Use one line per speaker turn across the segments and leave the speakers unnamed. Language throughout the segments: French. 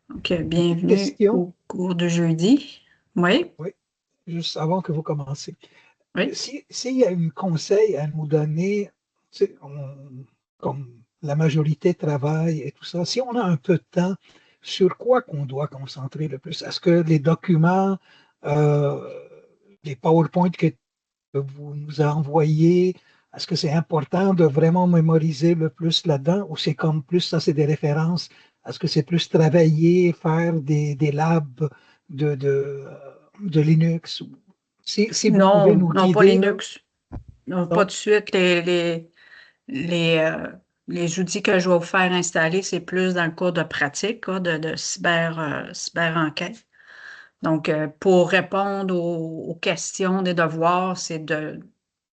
Donc,
Une
bienvenue
question,
au cours de jeudi. Oui,
oui, juste avant que vous commenciez.
oui.
S'il y a un conseil à nous donner, tu sais, comme la majorité travaille et tout ça, si on a un peu de temps, sur quoi qu'on doit concentrer le plus? Est-ce que les documents, euh, les PowerPoint que vous nous envoyez, est-ce que c'est important de vraiment mémoriser le plus là-dedans ou c'est comme plus ça, c'est des références? Est-ce que c'est plus travailler, faire des labs de Linux? Si vous pouvez
Non,
nous
non, pas
guider, là,
Linux. Non, pas
non?
de suite. Les, euh, les outils que je vais vous faire installer, c'est plus dans le cours de pratique, là, de cyber-enquête. Donc, pour répondre aux questions des devoirs,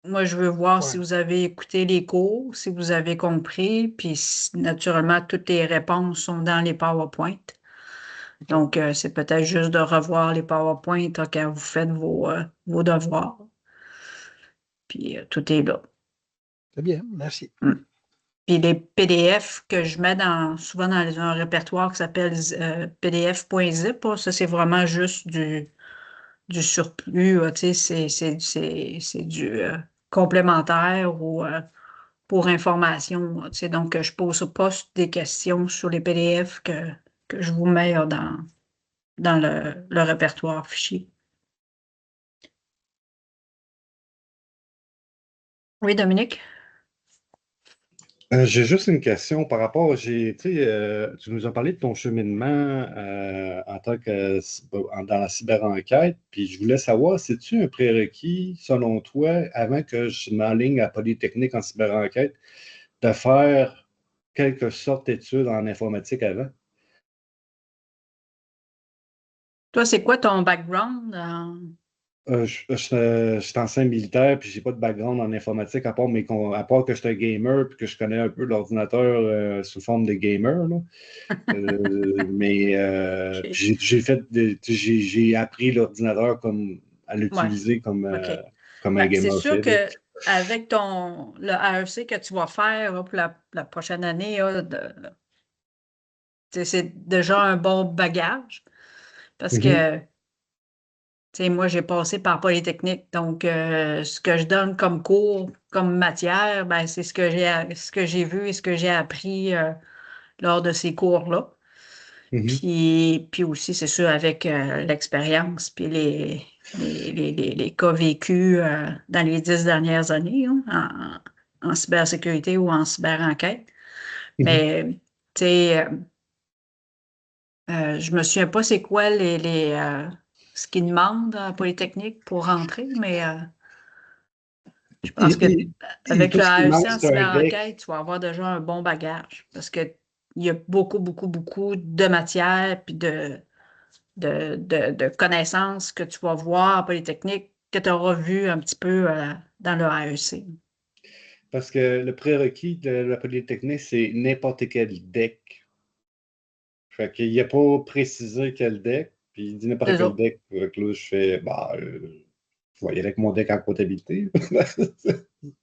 moi, je veux voir si
Ouais.
vous avez écouté les cours, si vous avez compris, puis naturellement, toutes les réponses sont dans les PowerPoint.
OK.
Donc, c'est peut-être juste de revoir les PowerPoint là, quand vous faites vos devoirs. Puis, tout est là.
C'est bien, merci.
Mm. Puis, les PDF que je mets souvent dans un répertoire qui s'appelle PDF.zip, là, ça, c'est vraiment juste du surplus, là, tu sais, c'est du complémentaire ou pour information, là, tu sais. Donc, je pose pas des questions sur les PDF que je vous mets là, dans le répertoire fichier. Oui, Dominique?
J'ai juste une question par rapport, tu nous as parlé de ton cheminement en tant que dans la cyber-enquête, puis je voulais savoir, c'est-tu un prérequis, selon toi, avant que je m'enligne à Polytechnique en cyber-enquête, de faire quelque sorte d'études en informatique avant?
Toi, c'est quoi ton background?
Je suis ancien militaire, puis j'ai pas de background en informatique, à part que je suis un gamer, puis que je connais un peu l'ordinateur sous forme de gamer, là.
OK.
Puis j'ai appris l'ordinateur comme à
Ouais,
l'utiliser
OK.
comme un
Ben, c'est
gamer
sûr
fait, là.
que avec le AEC que tu vas faire là, pour la prochaine année, là, c'est déjà un bon bagage parce
Mhm,
que moi, j'ai passé par Polytechnique. Donc, ce que je donne comme cours, comme matière, ben, c'est ce que j'ai vu et ce que j'ai appris lors de ces cours-là.
mhm,
Puis aussi, c'est sûr, avec l'expérience, puis les cas vécus dans les 10 dernières années hein, en cybersécurité ou en cyberenquête.
mhm.
Mais, tu sais, je me souviens pas c'est quoi ce qu'ils demandent à Polytechnique pour rentrer, mais je pense que avec
Tout
le
ce qui
AEC
manque,
en
c'est un deck.
cyberenquête, tu vas avoir déjà un bon bagage parce que il y a beaucoup, beaucoup, beaucoup de matière puis de connaissances que tu vas voir à Polytechnique que tu auras vu un petit peu dans le AEC.
Parce que le prérequis de la Polytechnique, c'est n'importe quel deck. Fait qu'il n'a pas précisé quel deck, puis il dit n'importe
C'est
quel
ça.
deck. Fait que là, je fais, je vais y aller avec mon deck en comptabilité.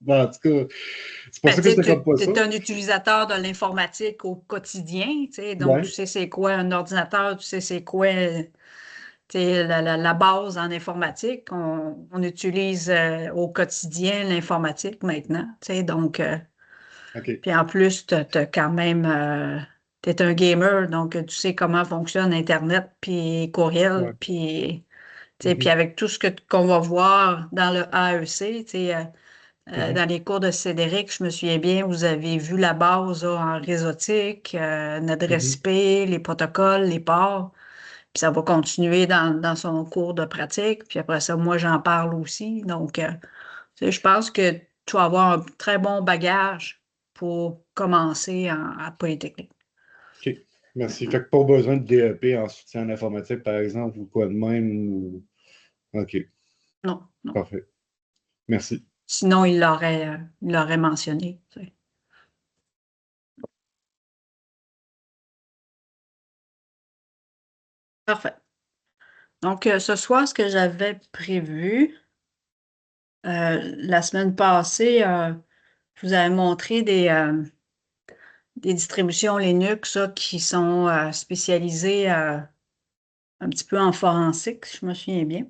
Bon, en tout cas, c'est pour
Ben,
ça
tu
que
sais,
c'est comme pas
tu
ça.
es un utilisateur de l'informatique au quotidien, tu sais, donc tu
Ouais.
sais c'est quoi un ordinateur, tu sais c'est quoi tu sais, la base en informatique. On utilise au quotidien l'informatique maintenant, tu sais, donc,
OK.
puis en plus, tu quand même, tu es un gamer, donc tu sais comment fonctionne Internet, puis courriel,
Ouais.
puis tu sais, puis
Mhm,
avec tout ce qu'on va voir dans le AEC, tu sais,
mhm,
dans les cours de Cédric, je me souviens bien, vous avez vu la base là, en réseautique, l'adresse
mhm.
IP, les protocoles, les ports, puis ça va continuer dans son cours de pratique, puis après ça, moi, j'en parle aussi. Donc, tu sais, je pense que tu vas avoir un très bon bagage pour commencer à Polytechnique.
OK. Merci. Fait que pas besoin de DEP en soutien en informatique, par exemple, ou quoi de même. OK.
Non, non.
Parfait. Merci.
Sinon, il l'aurait mentionné. Tu sais. Parfait. Donc, ce soir, ce que j'avais prévu, la semaine passée, je vous avais montré des distributions Linux là, qui sont spécialisées un petit peu en forensique, si je me souviens bien.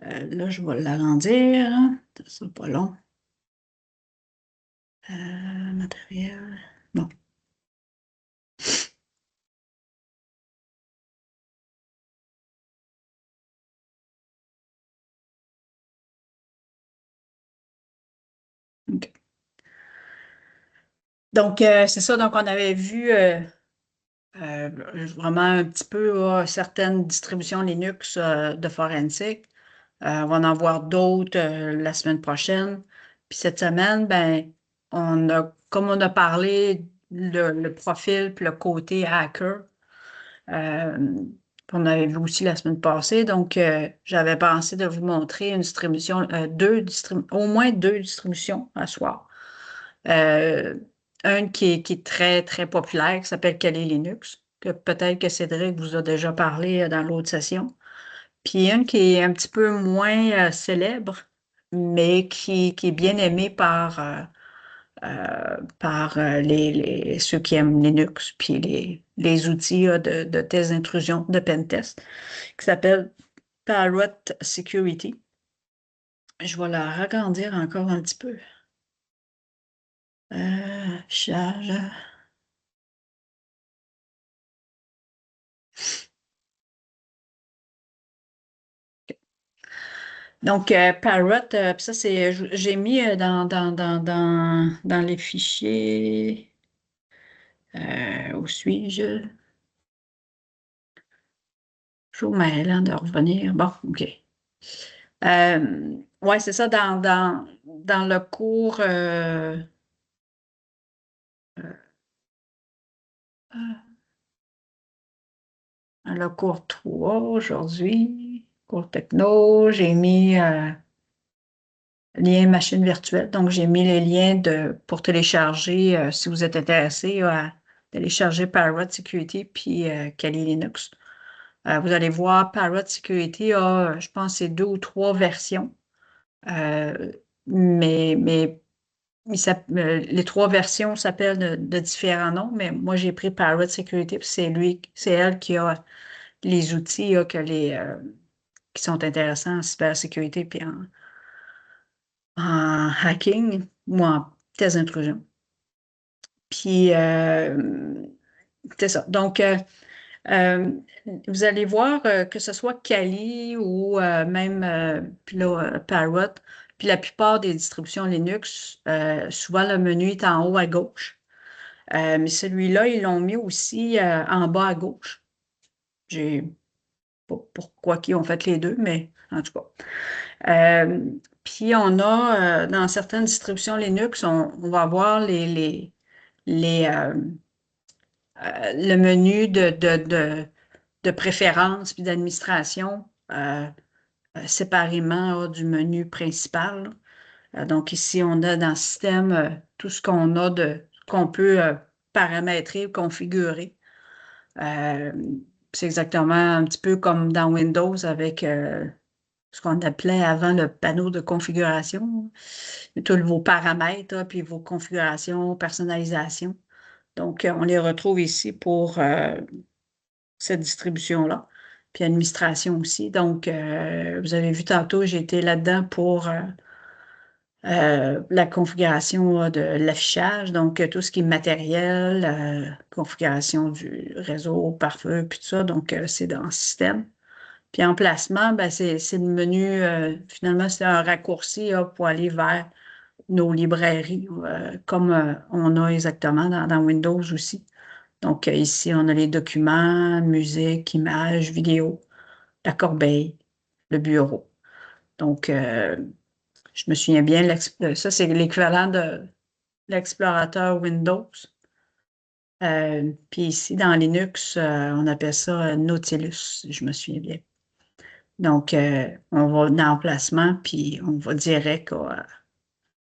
Là, je vais l'agrandir. Ça sera pas long. Matériel. Bon. OK. Donc, c'est ça. Donc, on avait vu vraiment un petit peu certaines distributions Linux de forensique. On va en voir d'autres la semaine prochaine. Puis cette semaine, ben, comme on a parlé, le profil puis le côté hacker, euh, on avait vu aussi la semaine passée. Donc, j'avais pensé de vous montrer une distribution, au moins deux distributions à soir. Euh, qui est très, très populaire, qui s'appelle Kali Linux, que peut-être que Cédric vous a déjà parlé dans l'autre session. Puis une qui est un petit peu moins célèbre, mais qui est bien aimée par ceux qui aiment Linux, puis les outils de test d'intrusion, de pentest, qui s'appelle Parrot Security. Je vais la ragrandir encore un petit peu. Charge. Donc, Parrot, puis ça, j'ai mis dans les fichiers. Où suis-je? Je vous mêle hein, de revenir. Bon, OK. Ouais, c'est ça, dans le cours, dans le cours 3 aujourd'hui, cours techno, j'ai mis lien machine virtuelle. Donc, j'ai mis les liens pour télécharger, si vous êtes intéressé à télécharger Parrot Security puis Kali Linux. Vous allez voir, Parrot Security a, je pense, c'est 2 ou 3 versions. Euh, mais les 3 versions s'appellent de différents noms, mais moi, j'ai pris Parrot Security, puis c'est elle qui a les outils qui sont intéressants en cybersécurité puis en hacking ou en test d'intrusion. Puis, c'est ça. Donc, euh, vous allez voir que ce soit Kali ou même puis là, Parrot, puis la plupart des distributions Linux, souvent le menu est en haut à gauche. Mais celui-là, ils l'ont mis aussi en bas à gauche. J'ai pas pourquoi ils ont fait les deux, mais en tout cas. Euh, Puis on a dans certaines distributions Linux, on va avoir les, le menu de préférence puis d'administration séparément du menu principal. Donc ici, on a dans le système tout ce qu'on peut paramétrer ou configurer. Euh, c'est exactement un petit peu comme dans Windows avec ce qu'on appelait avant le panneau de configuration. Tous vos paramètres, là, puis vos configurations, personnalisation. Donc, on les retrouve ici pour cette distribution-là, puis administration aussi. Donc, vous avez vu tantôt, j'ai été là-dedans pour la configuration de l'affichage, donc tout ce qui est matériel, configuration du réseau pare-feu, puis tout ça. Donc, c'est dans le système. Puis emplacement, ben, c'est le menu, finalement, c'est un raccourci pour aller vers nos librairies, comme on a exactement dans Windows aussi. Donc, ici, on a les documents, musique, images, vidéos, la corbeille, le bureau. Donc, je me souviens bien, ça, c'est l'équivalent de l'explorateur Windows. Puis ici, dans Linux, on appelle ça Nautilus, si je me souviens bien. Donc, on va dans l'emplacement, puis on va direct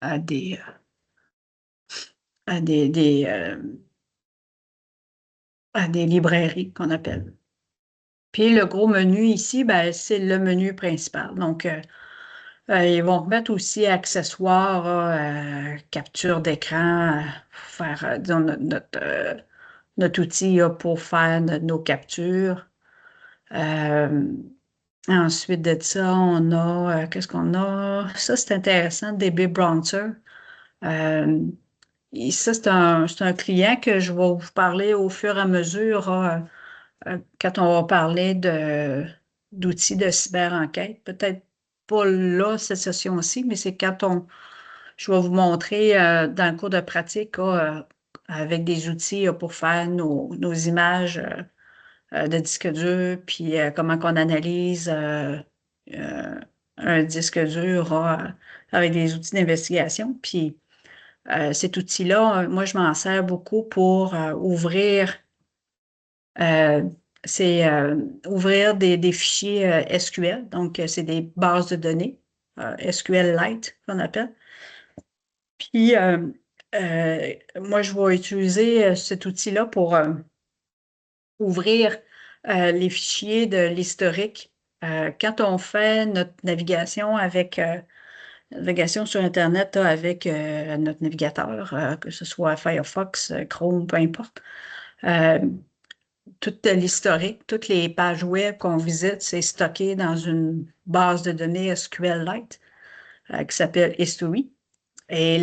à des, à à des librairies qu'on appelle. Puis le gros menu ici, ben, c'est le menu principal. Donc, Ils vont remettre aussi accessoires, capture d'écran, faire, disons, notre outil pour faire nos captures. Euh, Ensuite de ça, on a, qu'est-ce qu'on a? Ça, c'est intéressant, DB Bronzer. Euh, et ça, c'est un client que je vais vous parler au fur et à mesure, quand on va parler d'outils de cyber-enquête. Peut-être pas là, cette session-ci, mais c'est je vais vous montrer dans le cours de pratique, avec des outils pour faire nos images de disque dur, puis comment qu'on analyse euh, un disque dur avec des outils d'investigation. Puis cet outil-là, moi, je m'en sers beaucoup pour ouvrir, euh, ouvrir des fichiers SQL. Donc, c'est des bases de données, SQLite qu'on appelle. Puis, moi, je vais utiliser cet outil-là pour ouvrir les fichiers de l'historique. Quand on fait notre navigation sur Internet avec notre navigateur, que ce soit Firefox, Chrome, peu importe, euh, tout l'historique, toutes les pages web qu'on visite, c'est stocké dans une base de données SQLite qui s'appelle History. Et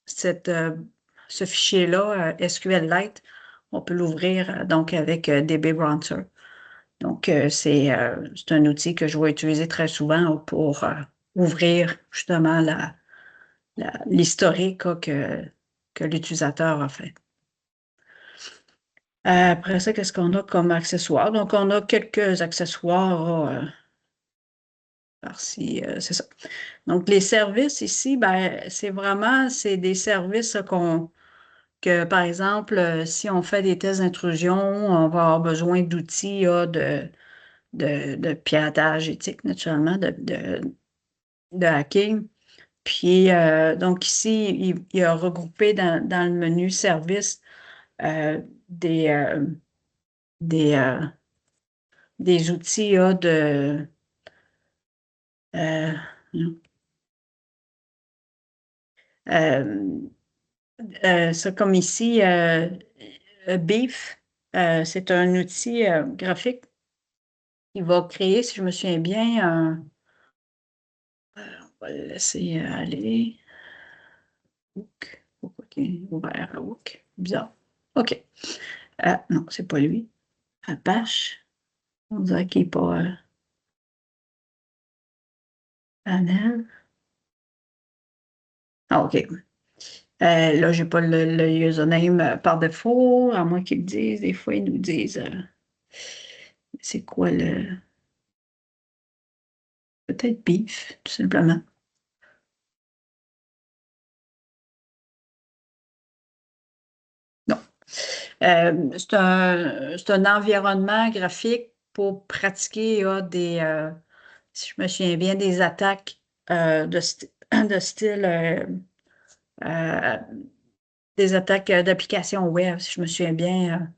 ce fichier-là, SQLite, on peut l'ouvrir donc avec DB Bronzer. Donc, c'est un outil que je vais utiliser très souvent pour ouvrir justement l'historique que l'utilisateur a fait. Après ça, qu'est-ce qu'on a comme accessoires? Donc, on a quelques accessoires par-ci, c'est ça. Donc, les services ici, ben, c'est des services par exemple, si on fait des tests d'intrusion, on va avoir besoin d'outils de piratage éthique, naturellement, de hacking. Puis, donc ici, il a regroupé dans le menu service euh, des, euh, des, euh, des outils euh, euh, ça comme ici, Beef, c'est un outil graphique qui va créer, si je me souviens bien, on va le laisser aller. Hook. Pourquoi il est ouvert à Hook? Bizarre. OK. Non, c'est pas lui. Apache. On dirait qu'il n'est pas panel. Ah, OK. Là, j'ai pas le username par défaut, à moins qu'ils le disent. Des fois, ils nous disent c'est quoi le. Peut-être Beef, tout simplement. Non. C'est un environnement graphique pour pratiquer si je me souviens bien, des attaques de style euh, des attaques d'applications web, si je me souviens bien.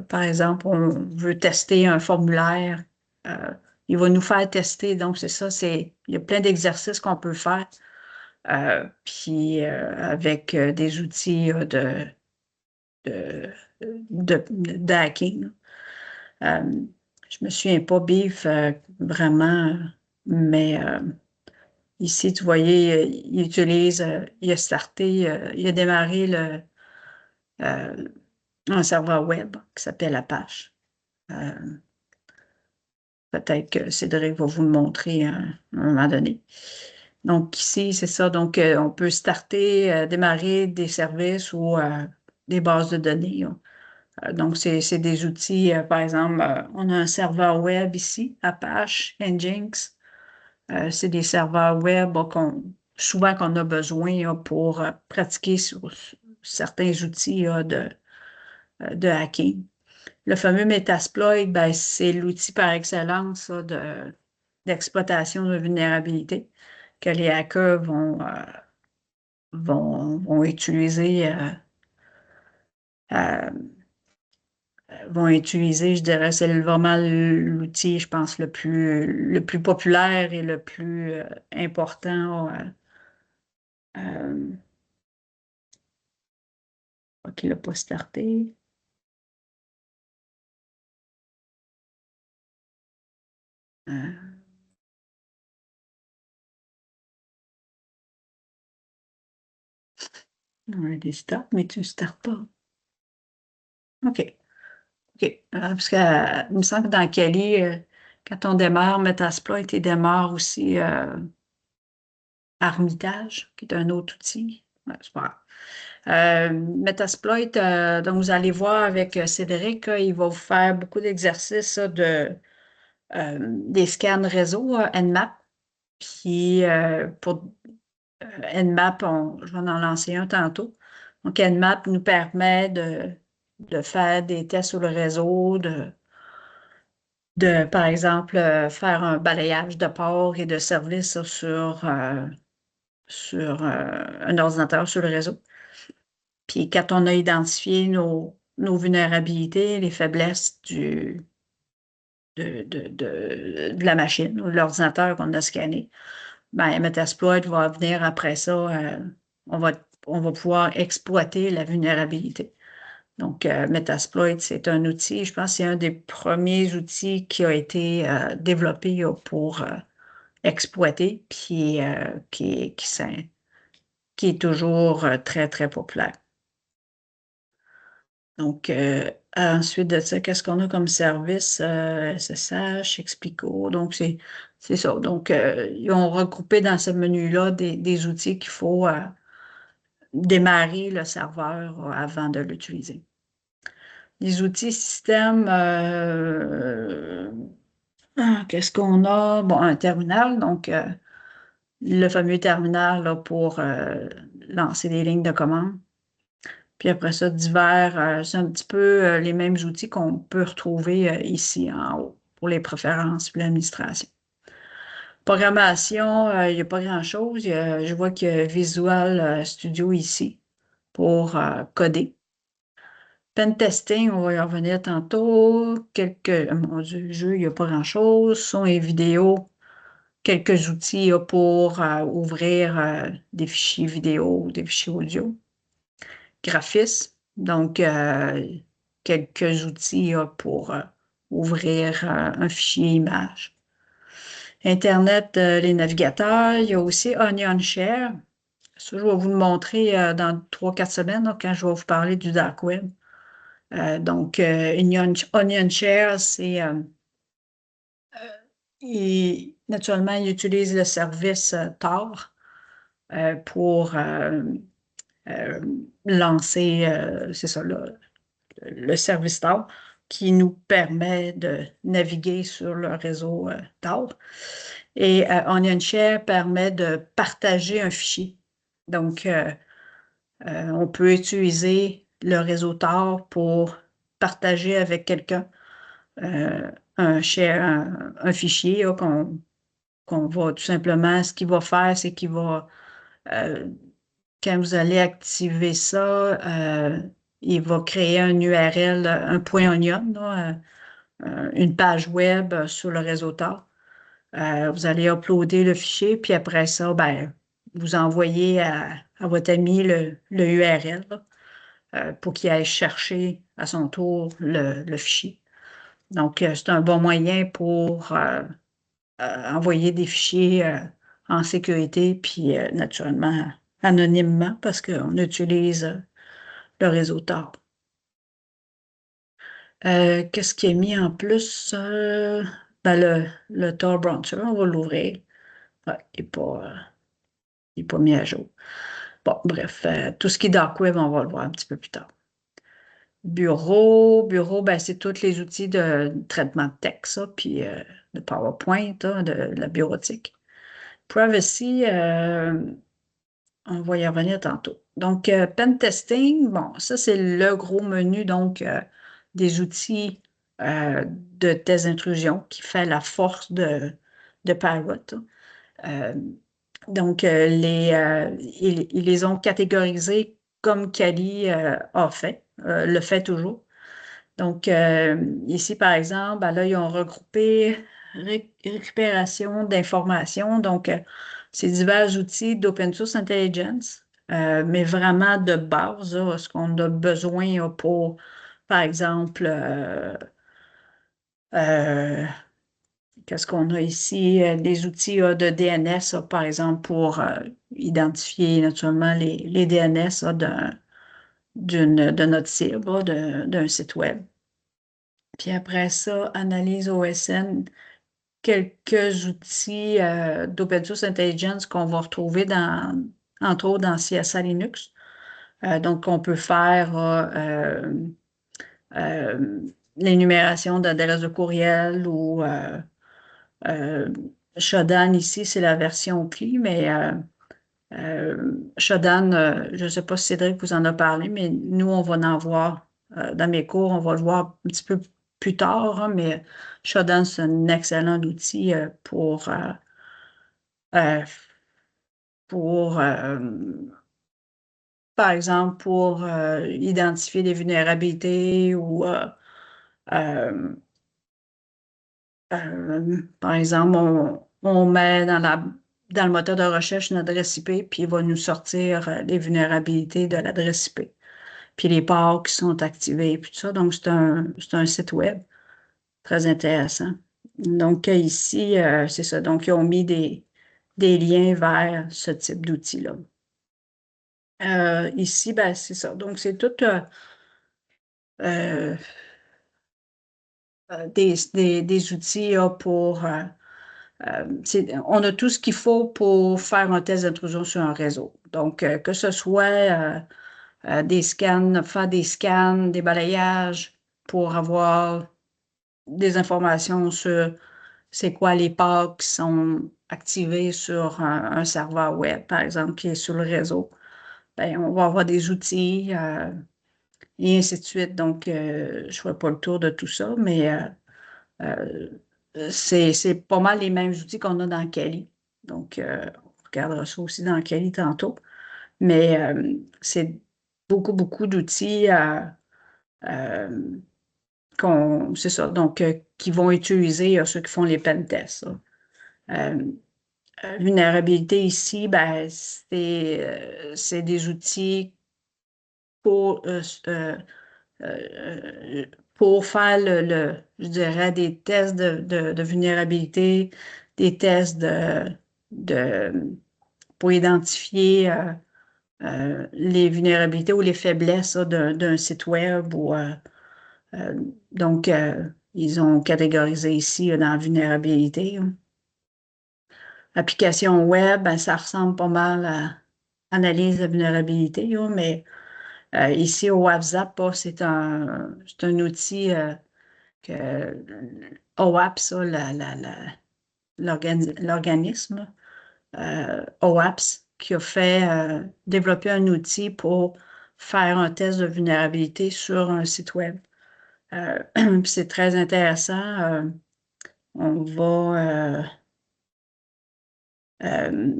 Par exemple, on veut tester un formulaire, euh, il va nous faire tester. Donc, c'est ça, il y a plein d'exercices qu'on peut faire. Puis avec des outils de, de hacking. Euh, je me souviens pas, Beef, vraiment, mais ici, tu voyais, il a starté, il a démarré euh, un serveur web qui s'appelle Apache. Euh, Peut-être que Cédric va vous le montrer à un moment donné. Donc ici, c'est ça. Donc, on peut starter, démarrer des services ou des bases de données. Donc, c'est des outils, par exemple, on a un serveur web ici, Apache, Nginx. C'est des serveurs web souvent qu'on a besoin pour pratiquer sur certains outils de hacking. Le fameux Metasploit, ben, c'est l'outil par excellence d'exploitation de vulnérabilité que les hackers vont utiliser vont utiliser, je dirais, c'est vraiment l'outil, je pense, le plus populaire et le plus important. OK, il n'a pas starté. Already start, mais tu ne startes pas. OK. OK. Parce que, il me semble que dans Kali, quand on démarre Metasploit, il démarre aussi Armitage, qui est un autre outil. Ouais, c'est pas grave. Metasploit, donc vous allez voir avec Cédric, il va vous faire beaucoup d'exercices des scans réseau Nmap. Puis pour Nmap, je vais en lancer un tantôt. Donc Nmap nous permet de faire des tests sur le réseau, par exemple, faire un balayage de port et de services sur un ordinateur sur le réseau. Puis quand on a identifié nos vulnérabilités, les faiblesses de la machine ou de l'ordinateur qu'on a scanné, ben, Metasploit va venir après ça, on va, on va pouvoir exploiter la vulnérabilité. Donc, Metasploit, c'est un outil, je pense que c'est un des premiers outils qui a été développé pour exploiter, puis qui est toujours très, très populaire. Donc, ensuite de ça, qu'est-ce qu'on a comme service? SSH, Explico. Donc, c'est ça. Donc, ils ont regroupé dans ce menu-là des outils qu'il faut démarrer le serveur avant de l'utiliser. Les outils système, qu'est-ce qu'on a? Bon, un terminal, donc le fameux terminal là, pour lancer des lignes de commande. Puis après ça, divers, c'est un petit peu les mêmes outils qu'on peut retrouver ici en haut pour les préférences et l'administration. Programmation, il n'y a pas grand-chose. Je vois qu'il y a Visual Studio ici pour coder. Pen testing, on va y revenir tantôt. Mon Dieu, jeu, il n'y a pas grand-chose. Son et vidéo, quelques outils pour ouvrir des fichiers vidéo ou des fichiers audio. Graphisme, donc quelques outils pour ouvrir un fichier image. Internet, les navigateurs, il y a aussi Onion Share. Ça, je vais vous le montrer dans 3-4 semaines là, quand je vais vous parler du dark web. Donc, Onion Share, c'est naturellement, il utilise le service Tor pour lancer, c'est ça, le service Tor qui nous permet de naviguer sur le réseau Tor. Et OnionShare permet de partager un fichier. Donc, on peut utiliser le réseau Tor pour partager avec quelqu'un un fichier qu'on va tout simplement, ce qu'il va faire, c'est qu'il va, quand vous allez activer ça, il va créer un URL, un point onion, là, une page web sur le réseau Tor. Vous allez uploader le fichier, puis après ça, ben, vous envoyez à votre ami le URL là, pour qu'il aille chercher à son tour le fichier. Donc, c'est un bon moyen pour envoyer des fichiers en sécurité, puis naturellement anonymement, parce qu'on utilise le réseau Tor. Qu'est-ce qui est mis en plus? Ben, le Tor Browser, on va l'ouvrir. Ouais, il n'est pas mis à jour. Bon, bref, tout ce qui est dark web, on va le voir un petit peu plus tard. Bureau, ben, c'est tous les outils de traitement de texte, ça, puis de PowerPoint, hein, de la bureautique. Privacy, on va y revenir tantôt. Donc, pen testing, bon, ça, c'est le gros menu, donc, des outils de test d'intrusion qui fait la force de Parrot. Euh, donc, ils les ont catégorisés comme Kali a fait, le fait toujours. Donc, ici, par exemple, ben là, ils ont regroupé récupération d'informations. Donc, c'est divers outils d'Open Source Intelligence, mais vraiment de base, là, ce qu'on a besoin là, pour, par exemple, euh, qu'est-ce qu'on a ici? Des outils de DNS, là, par exemple, pour identifier naturellement les DNS là, de notre cible, là, d'un site web. Puis après ça, analyse OSN, quelques outils d'Open Source Intelligence qu'on va retrouver entre autres dans CSA Linux. Donc, on peut faire euh, l'énumération d'adresses de courriel ou euh, Shodan ici, c'est la version CLI, mais Shodan, je ne sais pas si Cédric vous en a parlé, mais nous, on va en voir dans mes cours, on va le voir un petit peu plus tard, hein, mais Shodan, c'est un excellent outil euh, pour par exemple, pour identifier des vulnérabilités ou euh, par exemple, on met dans le moteur de recherche une adresse IP, puis il va nous sortir les vulnérabilités de l'adresse IP, puis les ports qui sont activés, puis tout ça. Donc, c'est un site web très intéressant. Donc, ici, c'est ça. Donc, ils ont mis des liens vers ce type d'outil-là. Ici, ben, c'est ça. Donc, c'est tout euh, des outils là, pour on a tout ce qu'il faut pour faire un test d'intrusion sur un réseau. Donc, que ce soit des scans, faire des scans, des balayages pour avoir des informations sur c'est quoi les ports qui sont activés sur un serveur web, par exemple, qui est sur le réseau. Bien, on va avoir des outils et ainsi de suite. Donc, je ne ferai pas le tour de tout ça, mais euh, c'est pas mal les mêmes outils qu'on a dans Kali. Donc, on regardera ça aussi dans Kali tantôt. Mais c'est beaucoup d'outils euh, c'est ça, donc qui vont utiliser ceux qui font les pen tests. Là. Euh, Vulnérabilité ici, ben, c'est des outils pour, euh, pour faire je dirais, des tests de vulnérabilité, des tests pour identifier les vulnérabilités ou les faiblesses là, d'un site web. Euh, donc, ils ont catégorisé ici dans la vulnérabilité. Application web, ben, ça ressemble pas mal à analyse de vulnérabilité, là, mais ici au WhatsApp, c'est un outil que OWASP, ça, l'organisme OWASP, qui a fait développer un outil pour faire un test de vulnérabilité sur un site web. C'est très intéressant. On va euh,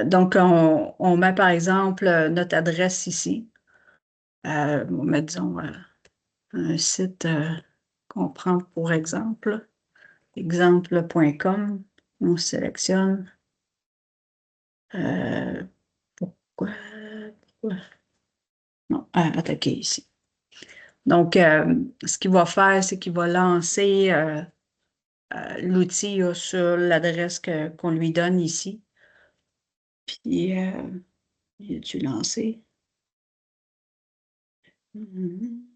donc, on met par exemple notre adresse ici. On met, disons, un site qu'on prend pour exemple, exemple.com. On sélectionne. Euh, pourquoi? Pourquoi? Non, attaquer ici. Donc, ce qu'il va faire, c'est qu'il va lancer l'outil là, sur l'adresse qu'on lui donne ici. Puis, il est-tu lancé? Mhm.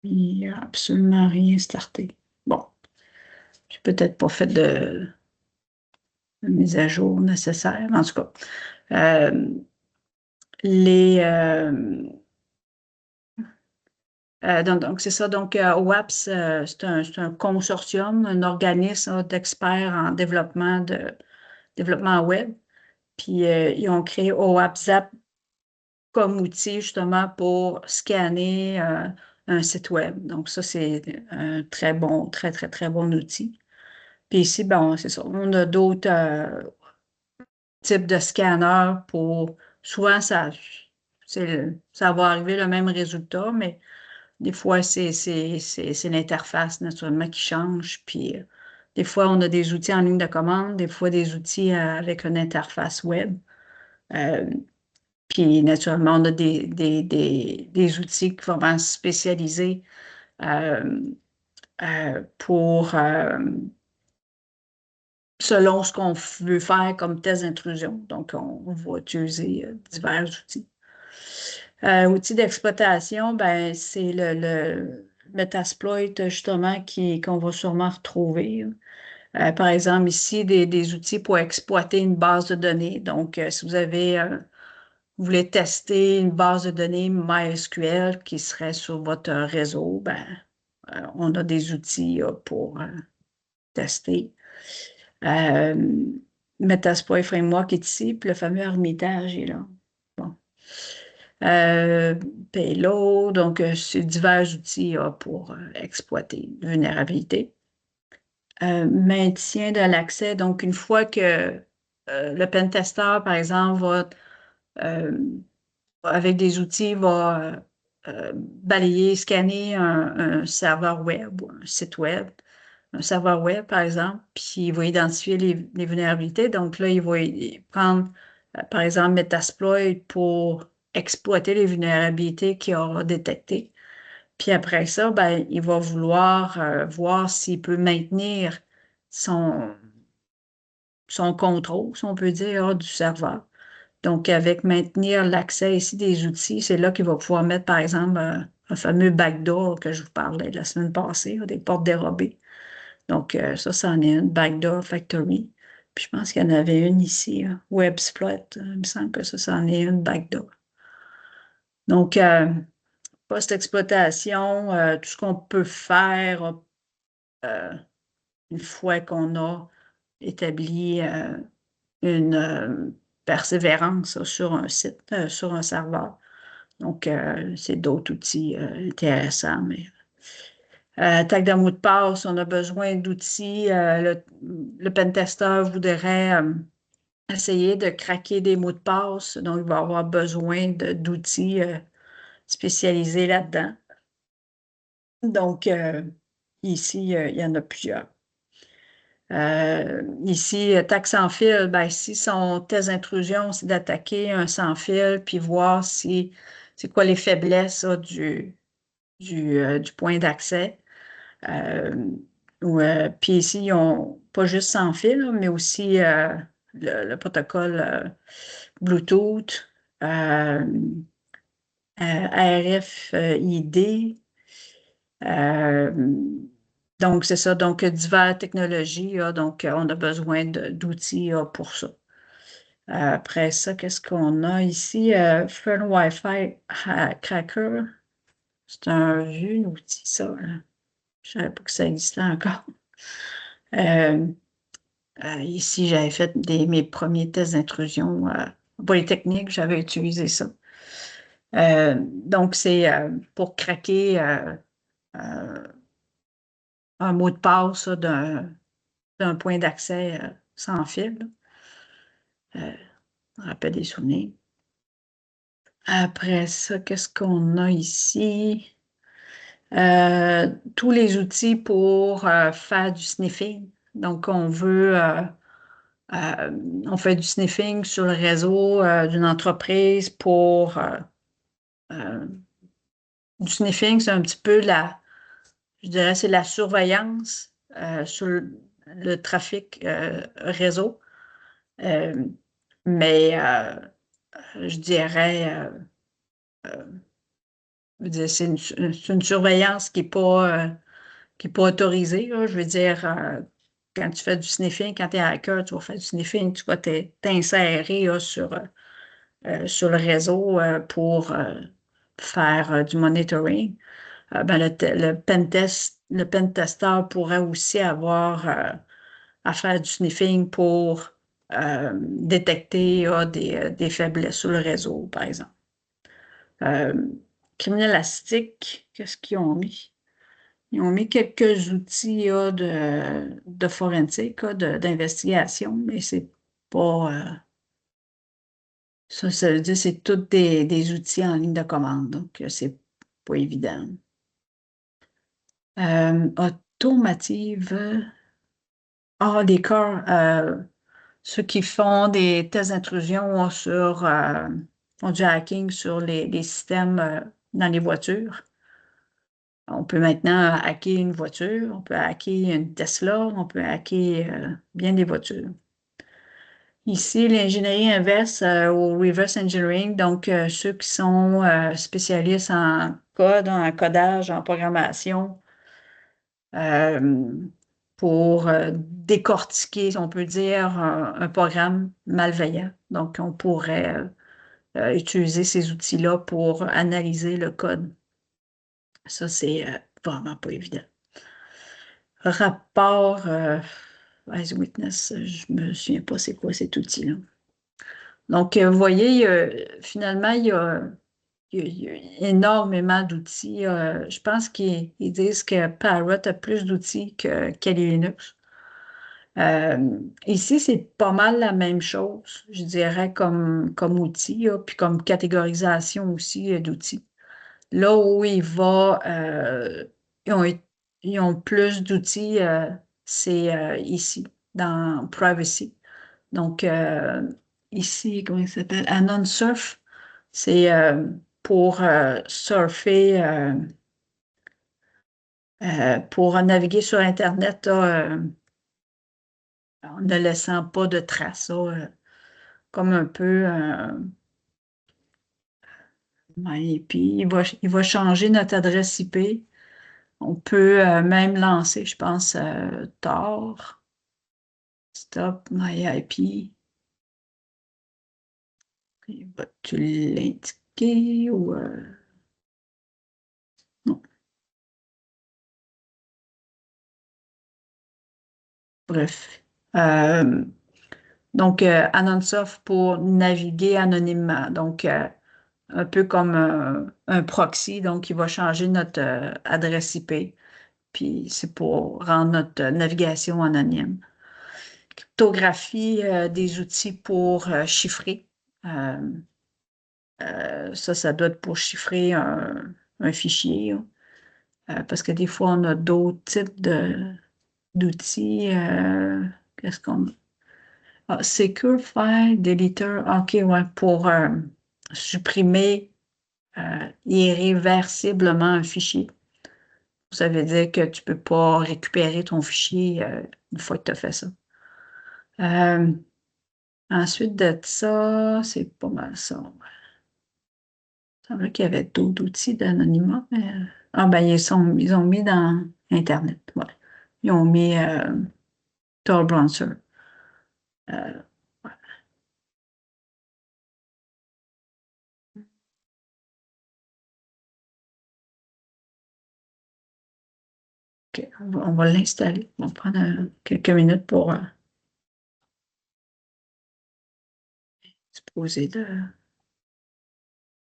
Il n'y a absolument rien starté. Bon, j'ai peut-être pas fait de mise à jour nécessaire. En tout cas, euh, les, donc c'est ça. Donc, WAPS, c'est un consortium, un organisme là, d'experts en développement web. Puis, ils ont créé OWASP comme outil justement pour scanner un site web. Donc, ça, c'est un très bon, très bon outil. Puis ici, bon, c'est ça. On a d'autres types de scanners pour... Souvent, ça va arriver le même résultat, mais des fois, c'est l'interface naturellement qui change. Puis des fois, on a des outils en ligne de commande, des fois des outils avec une interface web. Euh, Puis naturellement, on a des outils vraiment spécialisés euh, pour selon ce qu'on veut faire comme test d'intrusion. Donc, on va utiliser divers outils. Outils d'exploitation, ben, c'est le Metasploit, justement, qu'on va sûrement retrouver. Par exemple, ici, des outils pour exploiter une base de données. Donc, si vous voulez tester une base de données MySQL qui serait sur votre réseau, ben, on a des outils pour tester. Metasploit Framework est ici, puis le fameux Hermitage est là. Bon. Payload, donc c'est divers outils pour exploiter une vulnérabilité. Maintien de l'accès, donc une fois que le pentester, par exemple, euh, avec des outils, va balayer, scanner un serveur web ou un site web, un serveur web, par exemple, puis il va identifier les vulnérabilités. Donc là, il va prendre, par exemple, Metasploit pour exploiter les vulnérabilités qu'il aura détectées. Puis après ça, ben, il va vouloir voir s'il peut maintenir son, son contrôle, si on peut dire, du serveur. Donc, avec maintenir l'accès ici des outils, c'est là qu'il va pouvoir mettre, par exemple, un fameux backdoor que je vous parlais la semaine passée, des portes dérobées. Donc, ça, c'en est une, Backdoor Factory. Puis, je pense qu'il y en avait une ici, WebSploit. Il me semble que ça, c'en est une, Backdoor. Donc, post-exploitation, tout ce qu'on peut faire une fois qu'on a établi une persévérance sur un site, sur un serveur. Donc, c'est d'autres outils intéressants. Mais attaque de mot de passe, on a besoin d'outils. Le pentester voudrait essayer de craquer des mots de passe, donc il va avoir besoin d'outils spécialisés là-dedans. Donc, ici, il y en a plusieurs. Ici, attaque sans fil, ben, ici, son test d'intrusion, c'est d'attaquer un sans fil, puis voir si c'est quoi les faiblesses du point d'accès. Puis ici, ils n'ont pas juste sans fil, là, mais aussi le protocole Bluetooth, euh, RFID. Euh, donc, c'est ça. Donc, diverses technologies. Donc, on a besoin d'outils pour ça. Après ça, qu'est-ce qu'on a ici? Fern Wi-Fi Cracker. C'est un vieux outil, ça. Là. Je ne savais pas que ça existait encore. Ici, j'avais fait mes premiers tests d'intrusion polytechnique, j'avais utilisé ça. Donc, c'est pour craquer euh, un mot de passe d'un point d'accès sans fil. Rappel des souvenirs. Après ça, qu'est-ce qu'on a ici? Tous les outils pour faire du sniffing. Donc, on fait du sniffing sur le réseau d'une entreprise pour du sniffing, c'est un petit peu je dirais, c'est la surveillance sur le trafic réseau. Euh, mais je dirais, c'est une surveillance qui est pas autorisée. Là. Je veux dire, quand tu fais du sniffing, quand tu es hacker, tu vas faire du sniffing, tu vas t'insérer sur le réseau pour faire du monitoring. Ben, le pentester pourrait aussi avoir à faire du sniffing pour détecter des faiblesses sur le réseau, par exemple. Euh, Criminalistique, qu'est-ce qu'ils ont mis? Ils ont mis quelques outils de forensique, d'investigation, mais c'est pas. Ça veut dire que c'est tous des outils en ligne de commande, donc c'est pas évident. Automative. Ah, les corps, ceux qui font des tests d'intrusion font du hacking sur les systèmes dans les voitures. On peut maintenant hacker une voiture, on peut hacker une Tesla, on peut hacker bien des voitures. Ici, l'ingénierie inverse au reverse engineering, donc ceux qui sont spécialistes en code, en codage, en programmation, euh, pour décortiquer, on peut dire, un programme malveillant. Donc, on pourrait utiliser ces outils-là pour analyser le code. Ça, c'est vraiment pas évident. Rapport as witness, je me souviens pas c'est quoi cet outil-là. Donc, vous voyez, finalement, il y a énormément d'outils. Je pense qu'ils disent que Parrot a plus d'outils que Kali Linux. Ici, c'est pas mal la même chose, je dirais, comme outil, là, puis comme catégorisation aussi d'outils. Là où ils ont, ils ont plus d'outils, c'est ici, dans Privacy. Donc, ici, comment il s'appelle? Anon Surf, c'est pour surfer, pour naviguer sur Internet là, en ne laissant pas de traces, là, comme un peu IP. Il va changer notre adresse IP. On peut même lancer, je pense, Tor, Stop My IP. Vas-tu l'indiquer ou non? Bref. Donc, Anonsoft pour naviguer anonymement. Donc, un peu comme un proxy. Donc, il va changer notre adresse IP. Puis, c'est pour rendre notre navigation anonyme. Cryptographie, des outils pour chiffrer. Euh, ça doit être pour chiffrer un fichier, hein. Parce que des fois, on a d'autres types d'outils. Qu'est-ce qu'on a? Ah, Secure File Deleter. OK, ouais, pour supprimer irréversiblement un fichier. Ça veut dire que tu ne peux pas récupérer ton fichier une fois que tu as fait ça. Euh, ensuite de ça, c'est pas mal ça. Ouais. Il semblait qu'il y avait d'autres outils d'anonymat, mais ah ben ils ont mis dans Internet. Ouais. Ils ont mis Tor Browser. Euh, ouais. OK, on va l'installer. On va prendre quelques minutes pour se poser de.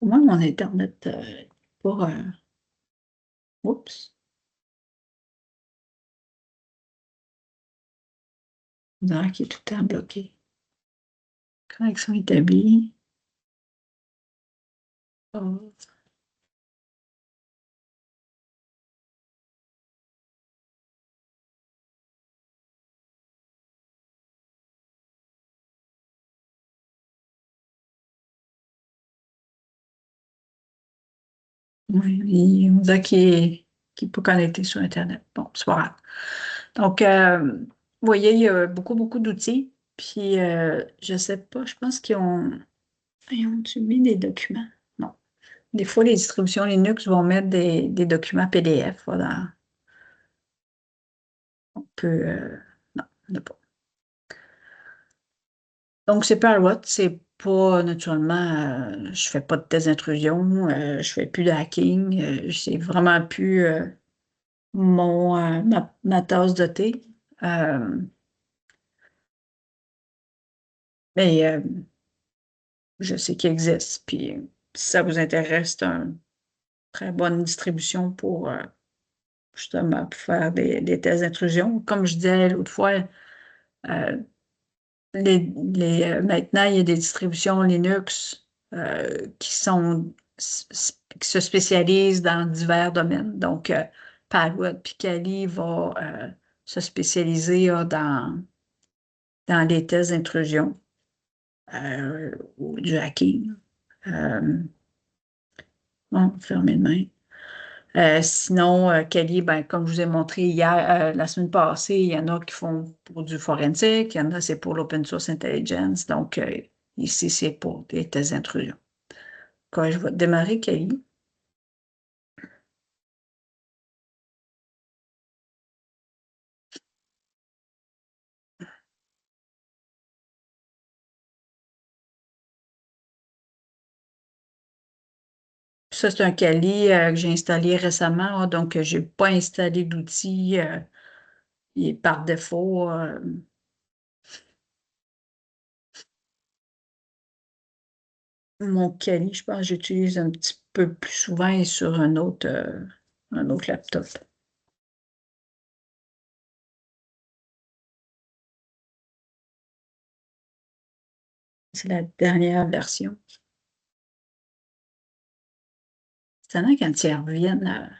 Au moins, mon Internet pour. Oups. On dirait qu'il est tout le temps bloqué. Connexion établie. Oh. Oui, on dirait qu'il n'est pas connecté sur Internet. Bon, c'est pas grave. Donc, vous voyez, il y a beaucoup, beaucoup d'outils. Puis, je ne sais pas, je pense ils ont mis des documents. Non. Des fois, les distributions Linux vont mettre des documents PDF. Voilà. On peut. Non, on n'a pas. Donc, c'est Parrot, c'est pas naturellement, je fais pas de test d'intrusion, je fais plus de hacking, c'est vraiment plus ma tasse de thé. Euh, mais je sais qu'il existe, puis si ça vous intéresse, c'est une très bonne distribution pour justement pour faire des tests d'intrusion. Comme je disais l'autre fois, euh, maintenant, il y a des distributions Linux qui se spécialisent dans divers domaines. Donc, Parrot puis Kali va se spécialiser dans les tests d'intrusion ou du hacking. Bon, fermez le main. Sinon, Kelly, ben, comme je vous ai montré hier, la semaine passée, il y en a qui font pour du forensique, il y en a c'est pour l'open source intelligence. Donc, ici, c'est pour des tests d'intrusion. Quand je vais démarrer, Kelly. Ça, c'est un Kali que j'ai installé récemment, hein, donc je n'ai pas installé d'outils. Il est par défaut. Mon Kali, je pense que j'utilise un petit peu plus souvent et sur un autre laptop. C'est la dernière version. C'est vrai quand ils reviennent,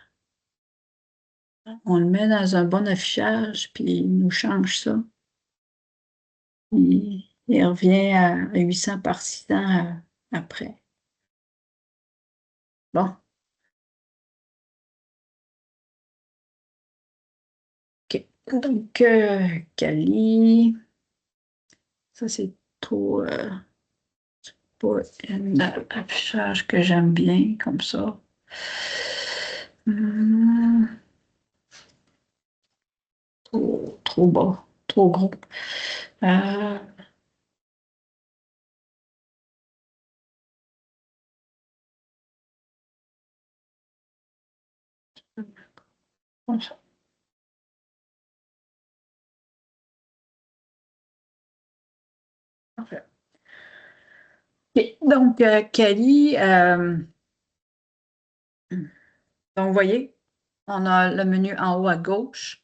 on le met dans un bon affichage, puis il nous change ça. Il revient à 800 par 600 après. Bon, OK. Donc, Kali, ça c'est trop, pas un affichage que j'aime bien comme ça. Hum, trop bas, trop gros. Euh, comme ça. Parfait. OK. Donc, Kali, donc, vous voyez, on a le menu en haut à gauche,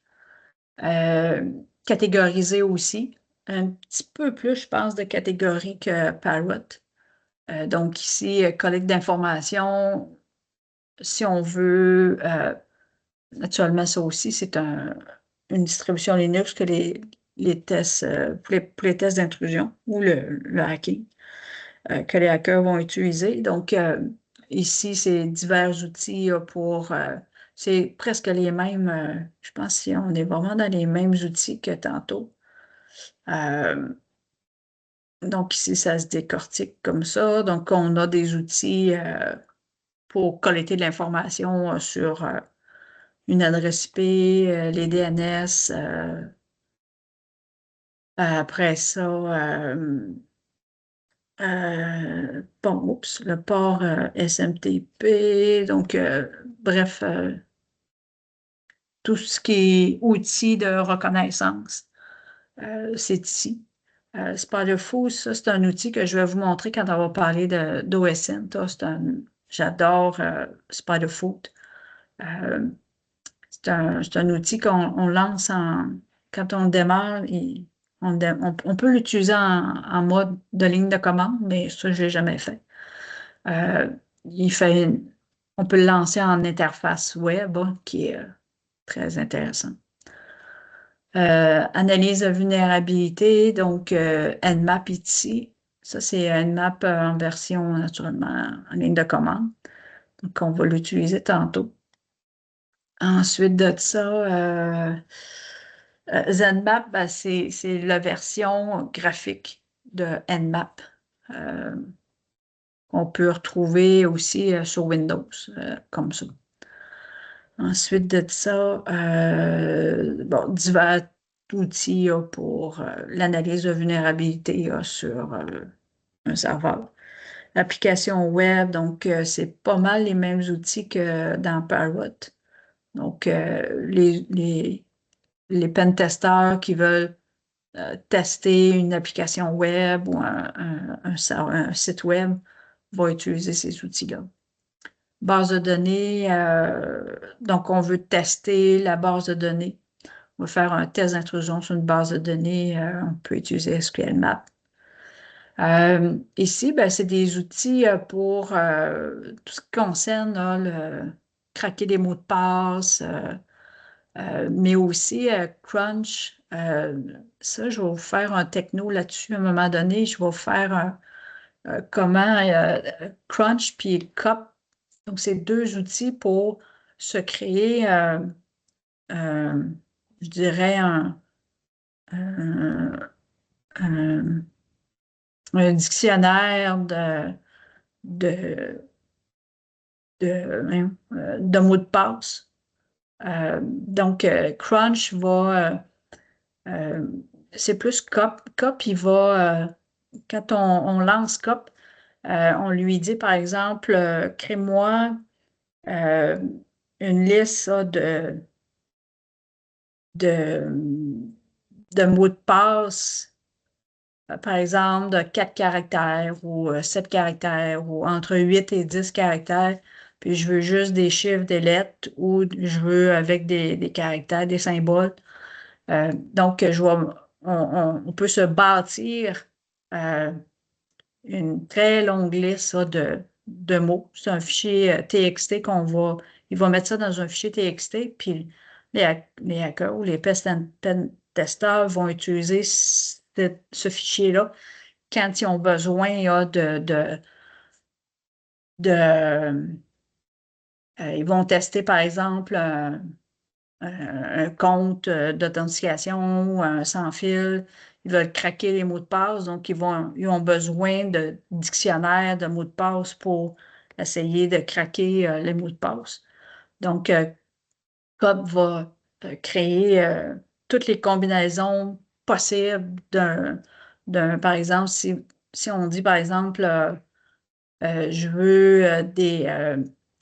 catégorisé aussi, un petit peu plus, je pense, de catégories que Parrot. Donc, ici, collecte d'informations, si on veut, naturellement, ça aussi, c'est une distribution Linux que les tests, pour les tests d'intrusion ou le hacking. Que les hackers vont utiliser. Donc, ici, c'est divers outils c'est presque les mêmes, je pense qu'on est vraiment dans les mêmes outils que tantôt. Euh, donc, ici, ça se décortique comme ça. Donc, on a des outils pour collecter de l'information sur une adresse IP, les DNS. Après ça, bon, oups, le port SMTP, donc bref, tout ce qui est outils de reconnaissance, c'est ici. Spiderfoot, ça, c'est un outil que je vais vous montrer quand on va parler d'OSN. J'adore Spiderfoot. Euh, c'est un outil qu'on lance quand on démarre. On peut l'utiliser en mode de ligne de commande, mais ça, je ne l'ai jamais fait. Euh, on peut le lancer en interface web, hein, qui est très intéressant. Analyse de vulnérabilité, donc Nmap ici. Ça, c'est Nmap en version, naturellement, en ligne de commande. Donc, on va l'utiliser tantôt. Ensuite de ça, ZenMap, ben, c'est la version graphique de Nmap. On peut retrouver aussi sur Windows, comme ça. Ensuite de ça, bon, divers outils pour l'analyse de vulnérabilité sur un serveur. Application web, donc c'est pas mal les mêmes outils que dans Parrot. Donc, les pentesters qui veulent tester une application web ou un site web vont utiliser ces outils-là. Base de données, donc on veut tester la base de données. on veut faire un test d'intrusion sur une base de données, on peut utiliser SQLmap. Ici, ben, c'est des outils pour tout ce qui concerne craquer des mots de passe, mais aussi Crunch. Ça, je vais vous faire un techno là-dessus à un moment donné. Je vais vous faire comment Crunch puis Cup. Donc, c'est deux outils pour se créer, je dirais, un- un- un dictionnaire de, de mots de passe. Donc, Crunch va, c'est plus Cop. Cop, il va, quand on lance Cop, on lui dit, par exemple, crée-moi euh, une liste ça, de, de mots de passe, par exemple, de 4 caractères ou 7 caractères ou entre 8 et 10 caractères. Puis je veux juste des chiffres, des lettres ou je veux avec des caractères, des symboles. Donc, on peut se bâtir euh, une très longue liste ça, de mots. C'est un fichier TXT il va mettre ça dans un fichier TXT, puis les hackers ou les pen testers vont utiliser ce fichier-là quand ils ont besoin de ils vont tester, par exemple, un compte d'authentification ou un sans fil. Ils veulent craquer les mots de passe, donc ils ont besoin de dictionnaires de mots de passe pour essayer de craquer les mots de passe. Donc, COP va créer toutes les combinaisons possibles par exemple, si on dit, par exemple, je veux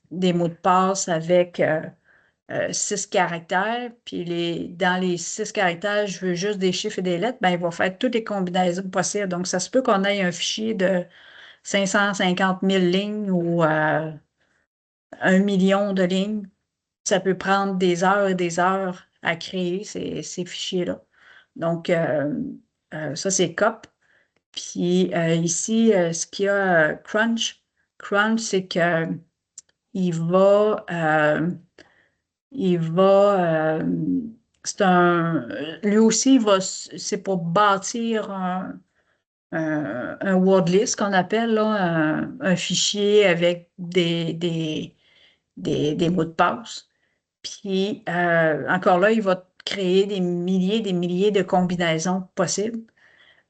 des mots de passe avec 6 caractères, puis dans les 6 caractères, je veux juste des chiffres et des lettres, ben, il va faire toutes les combinaisons possibles. Donc, ça se peut qu'on ait un fichier de 550 000 lignes ou 1 million de lignes. Ça peut prendre des heures et des heures à créer ces fichiers-là. Donc, ça, c'est COP. Puis ici, ce qu'il y a Crunch. Crunch, c'est que il va, euh, il va, lui aussi, c'est pour bâtir un word list qu'on appelle là, un fichier avec des mots de passe. Puis encore là, il va créer des milliers de combinaisons possibles,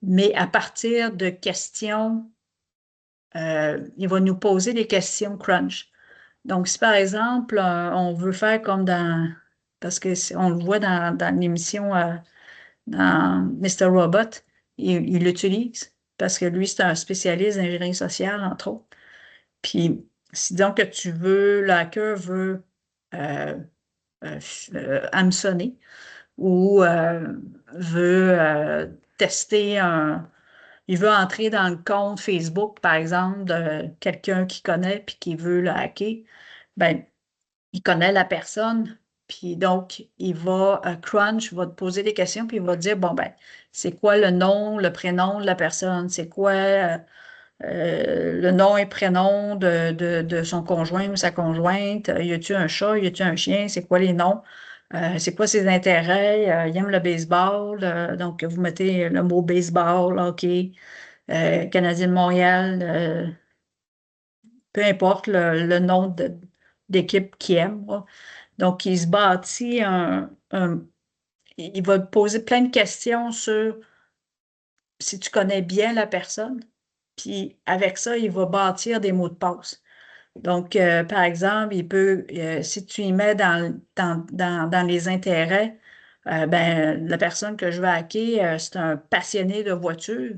mais à partir de questions, il va nous poser des questions crunch. Donc, si par exemple, on veut faire parce que on le voit dans l'émission dans Mr. Robot, il l'utilise parce que lui, c'est un spécialiste d'ingénierie sociale, entre autres. Puis, si donc que le hacker veut euh, hameçonner ou veut tester il veut entrer dans le compte Facebook, par exemple, de quelqu'un qu'il connaît puis qui veut le hacker, ben, il connaît la personne, puis donc, Crunch va te poser des questions, puis il va te dire, bon, ben, c'est quoi le nom, le prénom de la personne, c'est quoi le nom et prénom de son conjoint ou sa conjointe, y a-tu un chat, y a-tu un chien, c'est quoi les noms, c'est quoi ses intérêts, il aime le baseball, donc vous mettez le mot baseball, hockey, Canadien de Montréal, peu importe le nom d'équipe qu'il aime, là. Donc, il se bâtit il va te poser plein de questions sur si tu connais bien la personne, puis avec ça, il va bâtir des mots de passe. Donc, par exemple, si tu y mets dans les intérêts, ben, la personne que je vais hacker, c'est un passionné de voitures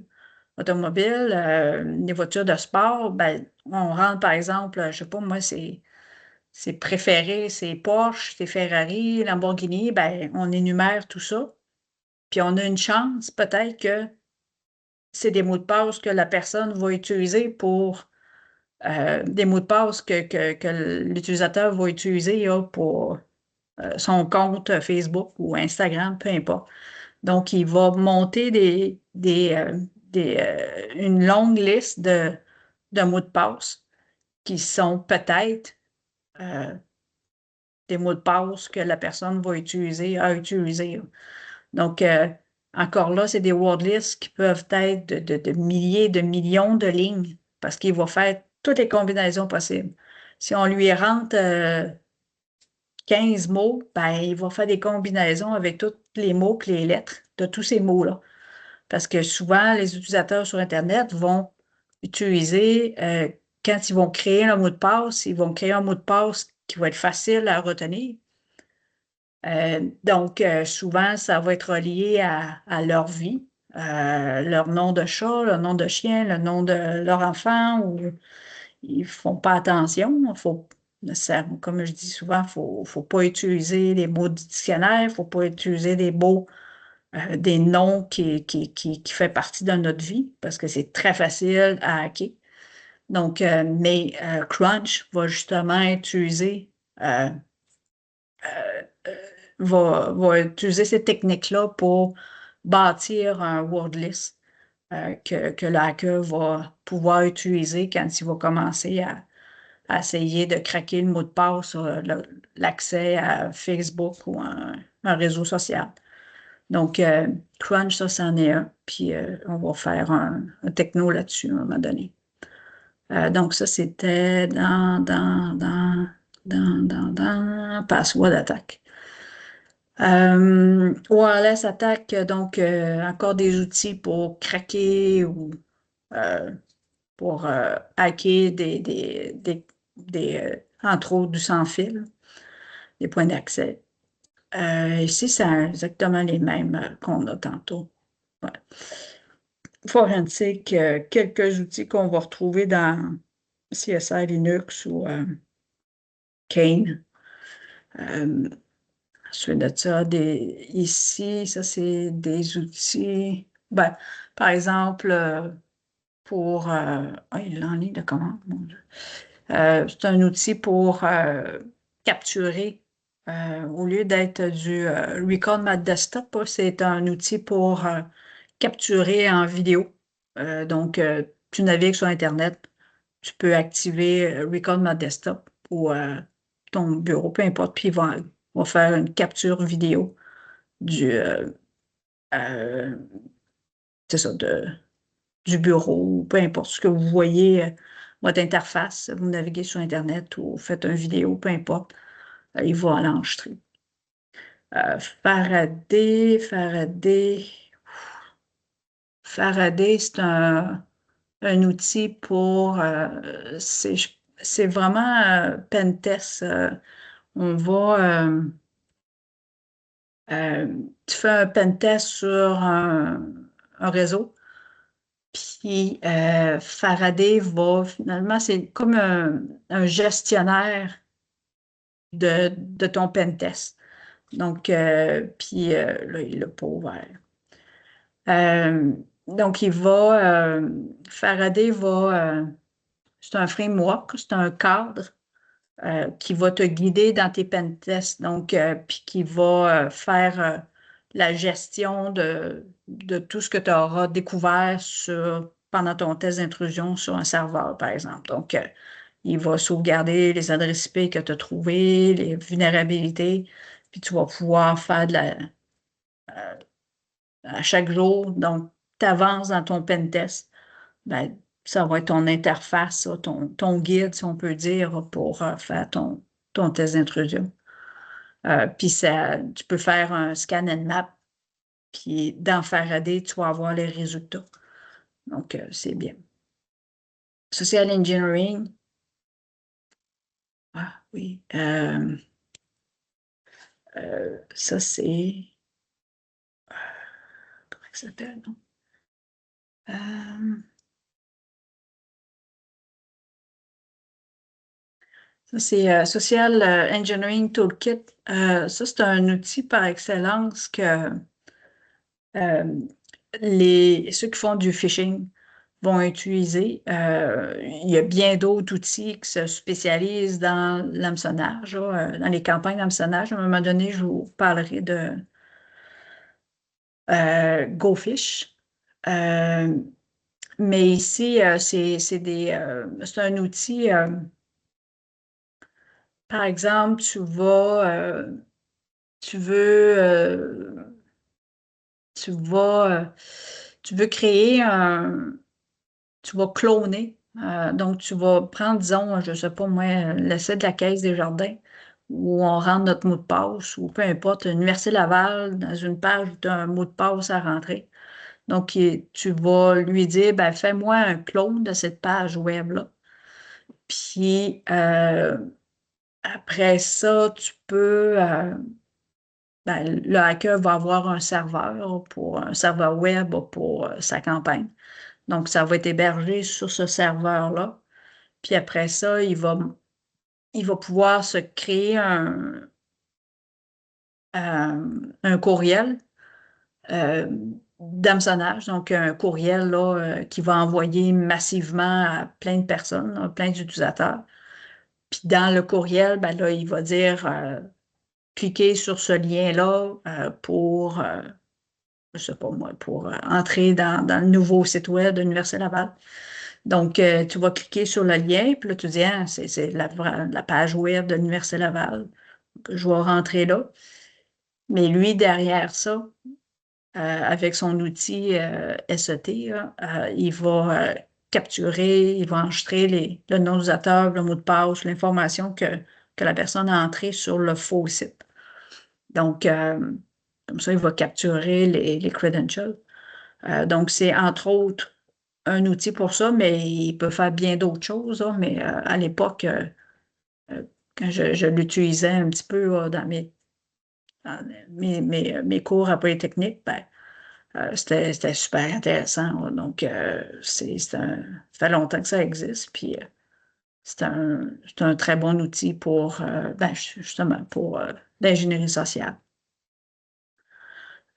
automobiles, des voitures de sport, ben, on rentre, par exemple, je sais pas, moi, c'est préféré, c'est Porsche, c'est Ferrari, Lamborghini, ben, on énumère tout ça. Puis on a une chance, peut-être que c'est des mots de passe que la personne va utiliser des mots de passe que l'utilisateur va utiliser là, pour son compte Facebook ou Instagram, peu importe. Donc, il va monter une longue liste de mots de passe qui sont peut-être des mots de passe que la personne a utilisé. Donc, encore là, c'est des word lists qui peuvent être de milliers, de millions de lignes parce qu'il va faire toutes les combinaisons possibles. Si on lui rentre 15 mots, ben, il va faire des combinaisons avec tous les mots et les lettres de tous ces mots-là. Parce que souvent, les utilisateurs sur Internet vont utiliser, quand ils vont créer un mot de passe, ils vont créer un mot de passe qui va être facile à retenir. Donc, souvent, ça va être relié à leur vie, leur nom de chat, leur nom de chien, le nom de leur enfant, ou ils ne font pas attention. Comme je dis souvent, il ne faut pas utiliser les mots du dictionnaire, il ne faut pas utiliser des mots, des noms qui font partie de notre vie, parce que c'est très facile à hacker. Donc, mais Crunch va justement utiliser va utiliser ces techniques-là pour bâtir un word list que le hacker va pouvoir utiliser quand il va commencer à essayer de craquer le mot de passe, l'accès à Facebook ou un réseau social. Donc, Crunch, ça, c'en est un. Puis, on va faire un techno là-dessus à un moment donné. Donc, ça, c'était dans Password Attack. Wireless Attack, donc encore des outils pour craquer ou pour hacker entre autres du sans-fil, des points d'accès. Ici, c'est exactement les mêmes qu'on a tantôt. Ouais. Forensic, quelques outils qu'on va retrouver dans CSI Linux ou Kane. Ensuite de ça, ici, ça, c'est des outils. Ben, par exemple, pour. Il est en ligne de commande, mon Dieu. C'est un outil pour capturer, au lieu d'être du Record My Desktop, c'est un outil pour capturer en vidéo. Donc, tu navigues sur Internet, tu peux activer Record My Desktop ou ton bureau, peu importe, puis il va faire une capture vidéo du, euh, c'est ça, du bureau, ou peu importe ce que vous voyez, votre interface, vous naviguez sur Internet ou faites une vidéo, peu importe, il va l'enregistrer. Faraday, c'est un outil pour, c'est vraiment pentest. On va, tu fais un pentest sur un réseau, puis Faraday va, finalement, c'est comme un gestionnaire de ton pentest. Donc, puis là, il l'a pas ouvert. Donc, Faraday c'est un framework, c'est un cadre qui va te guider dans tes pentests, donc, puis qui va faire la gestion de tout ce que tu auras découvert pendant ton test d'intrusion sur un serveur, par exemple. Donc, il va sauvegarder les adresses IP que tu as trouvées, les vulnérabilités, puis tu vas pouvoir faire à chaque jour. Donc, tu avances dans ton pentest. Ben, ça va être ton interface, ça, ton guide, si on peut dire, pour faire ton test d'intrusion. Puis tu peux faire un scan and map, puis dans Faraday, tu vas avoir les résultats. Donc, c'est bien. Social engineering. Ah oui. Ça, c'est. Comment ça s'appelle, non? Ça, c'est Social Engineering Toolkit. Ça, c'est un outil par excellence que ceux qui font du phishing vont utiliser. Il y a bien d'autres outils qui se spécialisent dans l'hameçonnage, là, dans les campagnes d'hameçonnage. À un moment donné, je vous parlerai de GoFish. Mais ici, c'est un outil, par exemple, tu veux, tu vas, tu veux créer tu vas cloner. Donc, tu vas prendre, disons, je ne sais pas moi, le site de la Caisse des Jardins, où on rentre notre mot de passe, ou peu importe, l'Université Laval, dans une page où tu as un mot de passe à rentrer. Donc, tu vas lui dire, ben, fais-moi un clone de cette page web-là. Puis, après ça, ben, le hacker va avoir un serveur web pour sa campagne. Donc, ça va être hébergé sur ce serveur-là. Puis après ça, il va pouvoir se créer un courriel euh, d'hameçonnage, donc un courriel là, qui va envoyer massivement à plein de personnes, à plein d'utilisateurs. Puis dans le courriel, ben là, il va dire cliquez sur ce lien-là pour, je sais pas moi, pour entrer dans le nouveau site web de l'Université Laval. Donc, tu vas cliquer sur le lien, puis là, tu dis, ah, c'est la page web de l'Université Laval. Donc, je vais rentrer là. Mais lui, derrière ça, avec son outil SET, là, il va capturer, il va enregistrer le nom d'utilisateur, le mot de passe, l'information que la personne a entrée sur le faux site. Donc, comme ça, il va capturer les credentials. Donc, c'est entre autres un outil pour ça, mais il peut faire bien d'autres choses, là. Mais à l'époque, quand je l'utilisais un petit peu dans mes cours à Polytechnique, ben, c'était super intéressant, là. Donc, ça fait longtemps que ça existe, puis c'est un très bon outil pour, ben, justement, pour l'ingénierie sociale.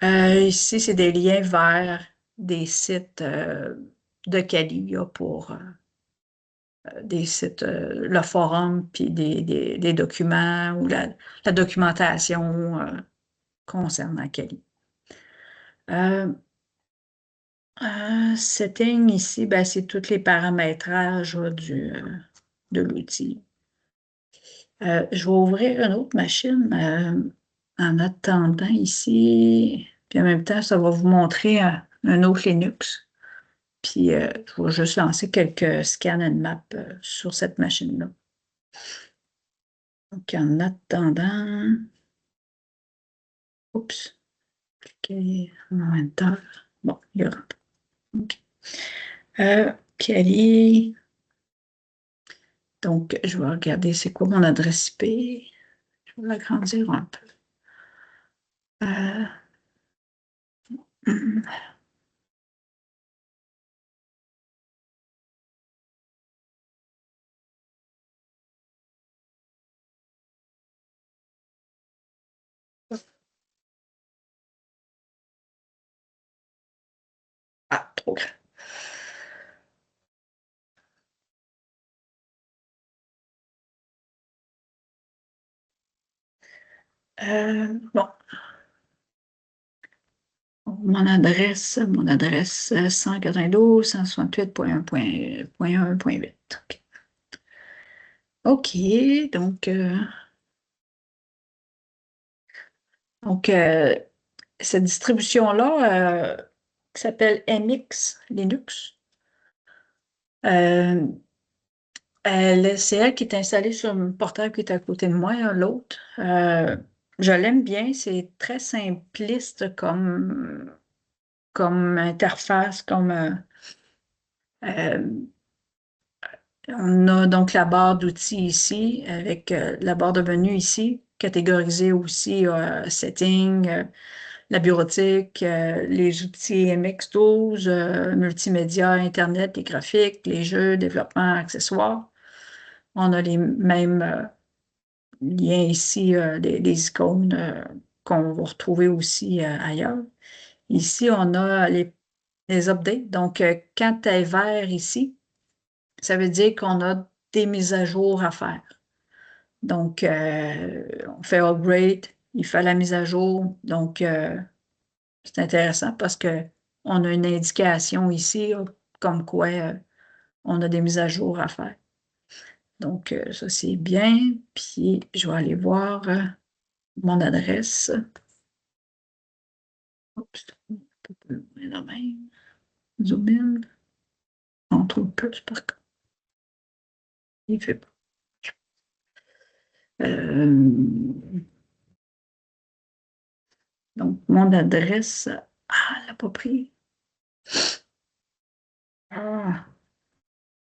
Ici, c'est des liens vers des sites de Cali là, pour des sites, le forum, puis des documents ou la documentation concernant Cali. Setting ici, ben, c'est tous les paramétrages là, de l'outil. Je vais ouvrir une autre machine en attendant ici. Puis en même temps, ça va vous montrer un autre Linux. Puis je vais juste lancer quelques scan and map sur cette machine-là. Donc en attendant, oups, cliquez en Enter. Bon, il rentre. OK. Kali. Donc, je vais regarder c'est quoi mon adresse IP. Je vais l'agrandir un peu. Hum, Ah, trop grand. Bon, mon adresse 192.168.1.8. OK, donc, donc cette distribution-là, qui s'appelle MX Linux, euh, c'est elle qui est installée sur le portable qui est à côté de moi, hein, l'autre. Je l'aime bien, c'est très simpliste comme interface, euh, on a donc la barre d'outils ici, avec la barre de menu ici, catégorisée aussi setting, la bureautique, les outils MX12, multimédia, Internet, les graphiques, les jeux, développement, accessoires. On a les mêmes liens ici, les icônes qu'on va retrouver aussi ailleurs. Ici, on a les updates. Donc, quand tu es vert ici, ça veut dire qu'on a des mises à jour à faire. Donc, on fait upgrade, il fait la mise à jour. Donc, c'est intéressant parce qu'on a une indication ici, là, comme quoi on a des mises à jour à faire. Donc, ça, c'est bien. Puis, je vais aller voir mon adresse. Oups, un peu plus loin là même. Zoom in. On trouve plus par contre. Il fait pas. Donc, mon adresse. Ah, elle n'a pas pris. Ah,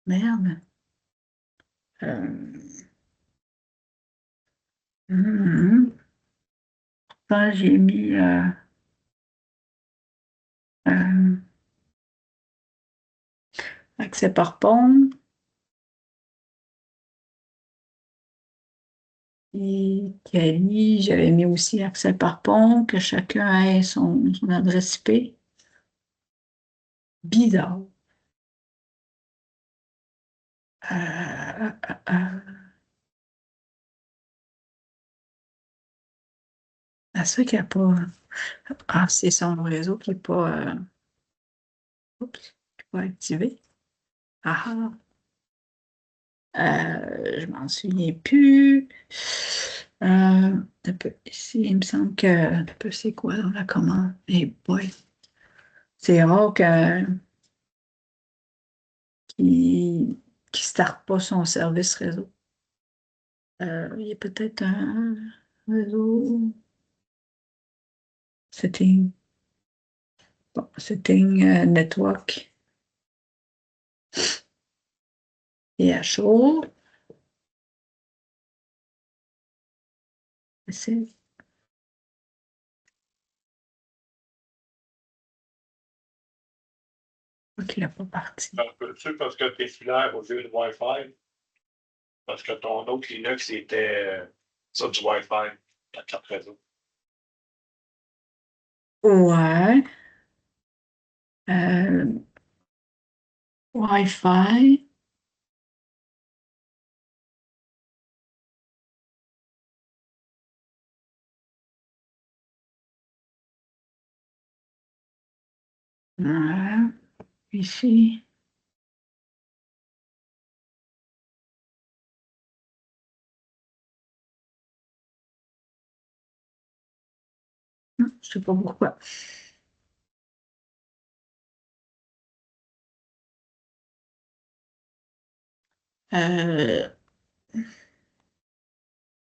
merde. Euh, Ça, j'ai mis euh, accès par pont. Et Cali, j'avais mis aussi accès par pont, que chacun ait son adresse IP. Bizarre. Euh, euh, euh, ça qu'il n'y a pas. Ah, c'est son réseau qui n'est pas, oups, qui est pas activé. Ah, je m'en souviens plus. Un peu ici, il me semble que. Un peu, c'est quoi dans la commande? Eh boy. C'est rare qu'il ne starte pas son service réseau. Il y a peut-être un réseau setting. Bon, setting network et à chaud. C'est pas qu'il n'a pas parti.
Peux-tu parce que tu es filaire au lieu de Wi-Fi? Parce que ton autre Linux, c'était ça du Wi-Fi, la carte réseau.
Ouais. Euh, Wi-Fi. Ouais. Ici. Je sais pas pourquoi. Euh,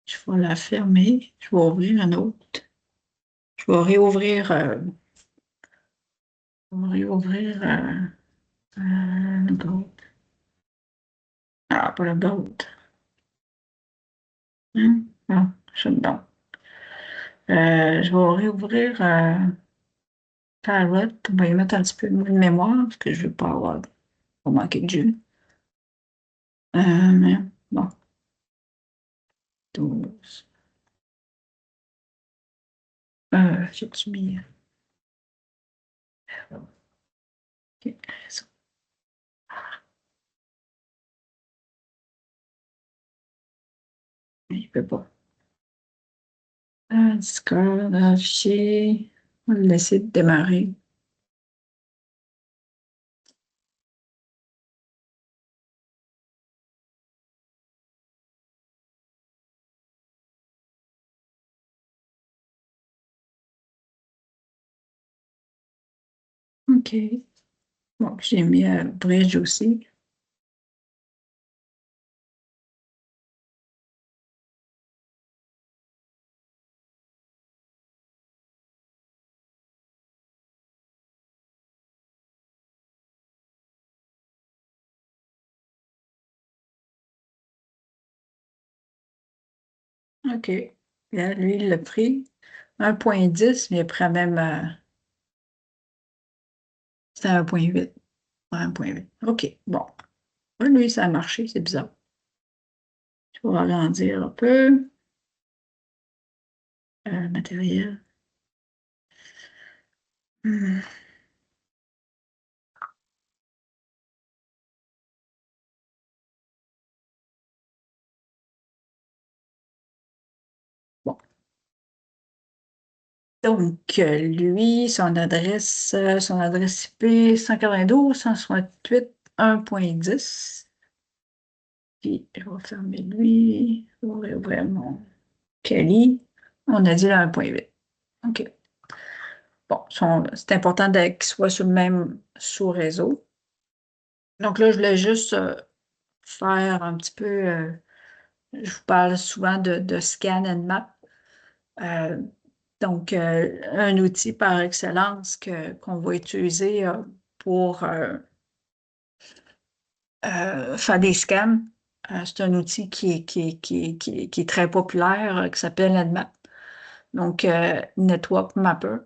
je vais la fermer. Je vais ouvrir un autre. Je vais réouvrir. Je vais réouvrir le Gold. Ah, pas le Gold. Non, shutdown. Je vais réouvrir Parrot. On va y mettre un petit peu de mémoire parce que je ne veux pas avoir pas manquer de jus. Mais bon, 12. J'ai-tu mis. Ok, raison. Il ne peut pas. Discord, afficher. On va le laisser démarrer. OK. Bon, j'ai mis Bridge aussi. OK. Là, lui, il l'a pris. 1.10, mais il prend même. C'était 1.8. Ouais, 1.8. OK. Bon. Lui, ça a marché, c'est bizarre. Je vais agrandir un peu. Matériel. Hmm. Donc, lui, son adresse IP 192.168.1.10. Puis, je vais fermer lui. Je vais ouvrir mon Kelly. On a dit là 1.8. OK. Bon, c'est important qu'il soit sur le même sous-réseau. Donc là, je voulais juste faire un petit peu, je vous parle souvent de Scan and Map. Donc, un outil par excellence qu'on va utiliser pour faire des scans. C'est un outil qui est très populaire, qui s'appelle Nmap. Donc, Network Mapper.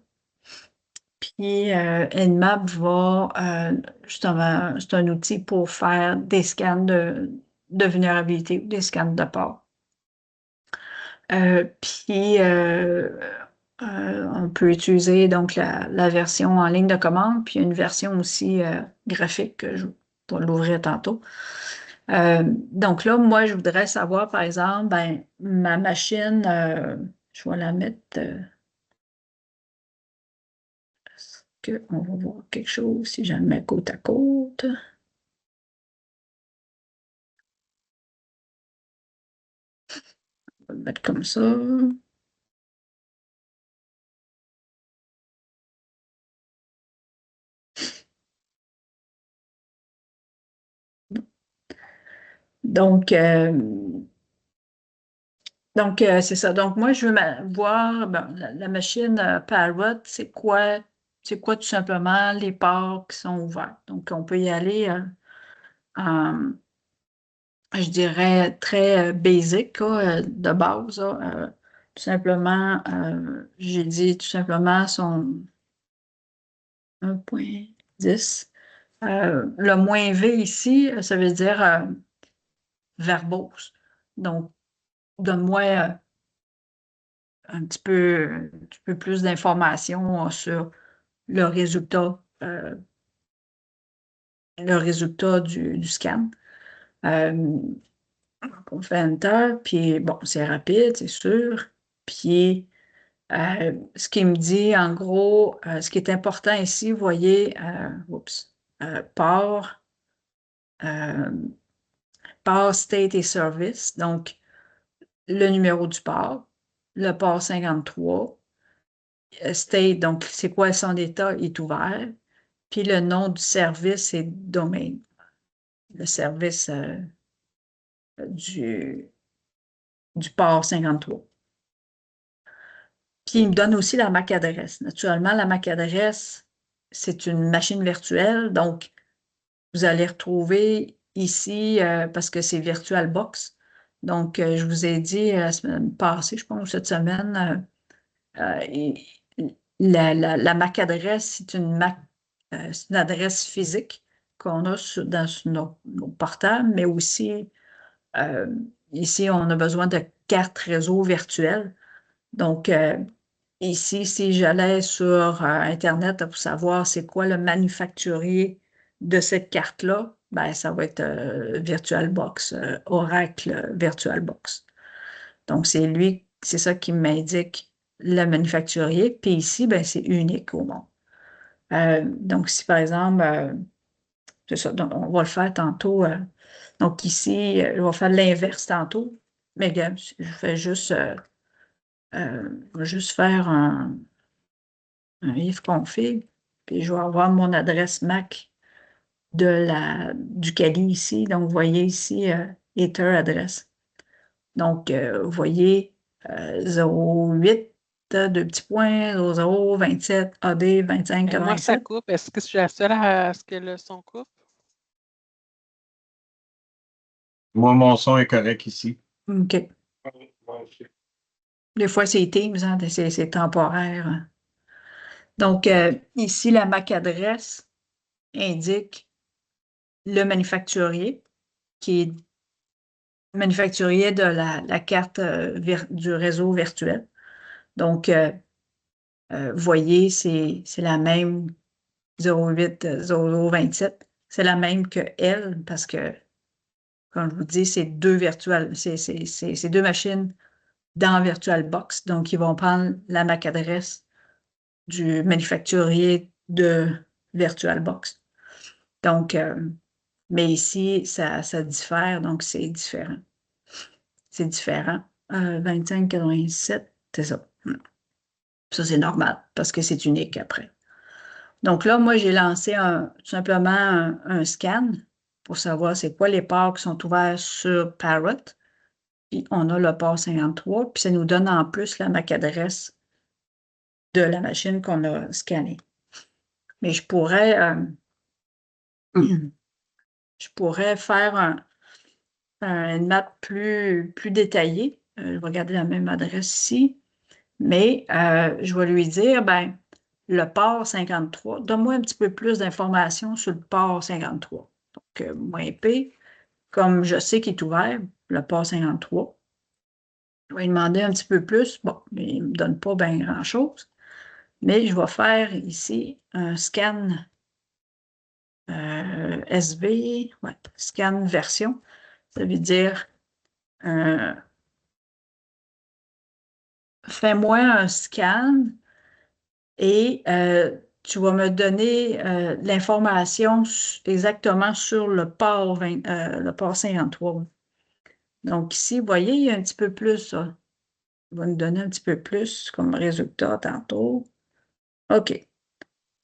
Puis, Nmap justement, c'est un outil pour faire des scans de vulnérabilité ou des scans de port. Puis, on peut utiliser donc la version en ligne de commande, puis une version aussi graphique que je vais l'ouvrir tantôt. Donc là, moi, je voudrais savoir, par exemple, ben, ma machine, je vais la mettre. Est-ce qu'on va voir quelque chose si je la mets côte à côte? On va le mettre comme ça. Donc, c'est ça. Donc, moi, je veux voir la machine Parrot, c'est quoi tout simplement les ports qui sont ouverts. Donc, on peut y aller en, je dirais, très basic, de base. Tout simplement, j'ai dit tout simplement son 1.10. Le moins V ici, ça veut dire verbose. Donc, donne-moi un petit peu plus d'informations sur le résultat du scan. On fait Enter, puis bon, c'est rapide, c'est sûr. Puis, ce qui me dit, en gros, ce qui est important ici, vous voyez, port, state et service. Donc, le numéro du port, le port 53, state, donc c'est quoi son état est ouvert, puis le nom du service est domain, le service du port 53. Puis il me donne aussi la MAC adresse. Naturellement, la MAC adresse, c'est une machine virtuelle, donc vous allez retrouver ici, parce que c'est VirtualBox. Donc, je vous ai dit la semaine passée, je pense, cette semaine, la MAC adresse, c'est une adresse physique qu'on a dans nos portables, mais aussi, ici, on a besoin de cartes réseau virtuelles. Donc, ici, si j'allais sur Internet pour savoir c'est quoi le manufacturier de cette carte-là, ben, ça va être VirtualBox, Oracle VirtualBox. Donc, c'est ça qui m'indique le manufacturier. Puis ici, ben, c'est unique au monde. Donc, si par exemple, c'est ça, donc, on va le faire tantôt. Donc, ici, je vais faire l'inverse tantôt. Mais regarde, je vais juste faire un if config, puis je vais avoir mon adresse MAC du Kali ici. Donc, vous voyez ici, Ether adresse. Donc, vous voyez 08, deux petits points, 0027 AD 25
Moi, ça
87.
coupe. Est-ce que je suis la seule à ce que le son coupe?
Moi, mon son est correct ici.
OK. Des fois, c'est Teams, hein, c'est temporaire. Donc, ici, la MAC adresse indique le manufacturier, qui est manufacturier de la carte du réseau virtuel. Donc, vous voyez, c'est la même 08 0027. C'est la même que elle, parce que, comme je vous dis, c'est deux c'est deux machines dans VirtualBox. Donc, ils vont prendre la MAC adresse du manufacturier de VirtualBox. Donc, mais ici, ça diffère, donc c'est différent. C'est différent. 25,87, c'est ça. Ça, c'est normal parce que c'est unique après. Donc là, moi, j'ai lancé tout simplement un scan pour savoir c'est quoi les ports qui sont ouverts sur Parrot. Puis on a le port 53, puis ça nous donne en plus la MAC adresse de la machine qu'on a scannée. Mais je pourrais faire un map plus détaillé. Je vais garder la même adresse ici. Mais je vais lui dire, ben, le port 53, donne-moi un petit peu plus d'informations sur le port 53. Donc, moins P, comme je sais qu'il est ouvert, le port 53. Je vais lui demander un petit peu plus. Bon, mais il ne me donne pas bien grand-chose. Mais je vais faire ici un scan SV, ouais, scan version. Ça veut dire, fais-moi un scan et tu vas me donner l'information exactement sur le port 53. Donc ici, vous voyez, il y a un petit peu plus. Ça. Il va nous donner un petit peu plus comme résultat tantôt. OK.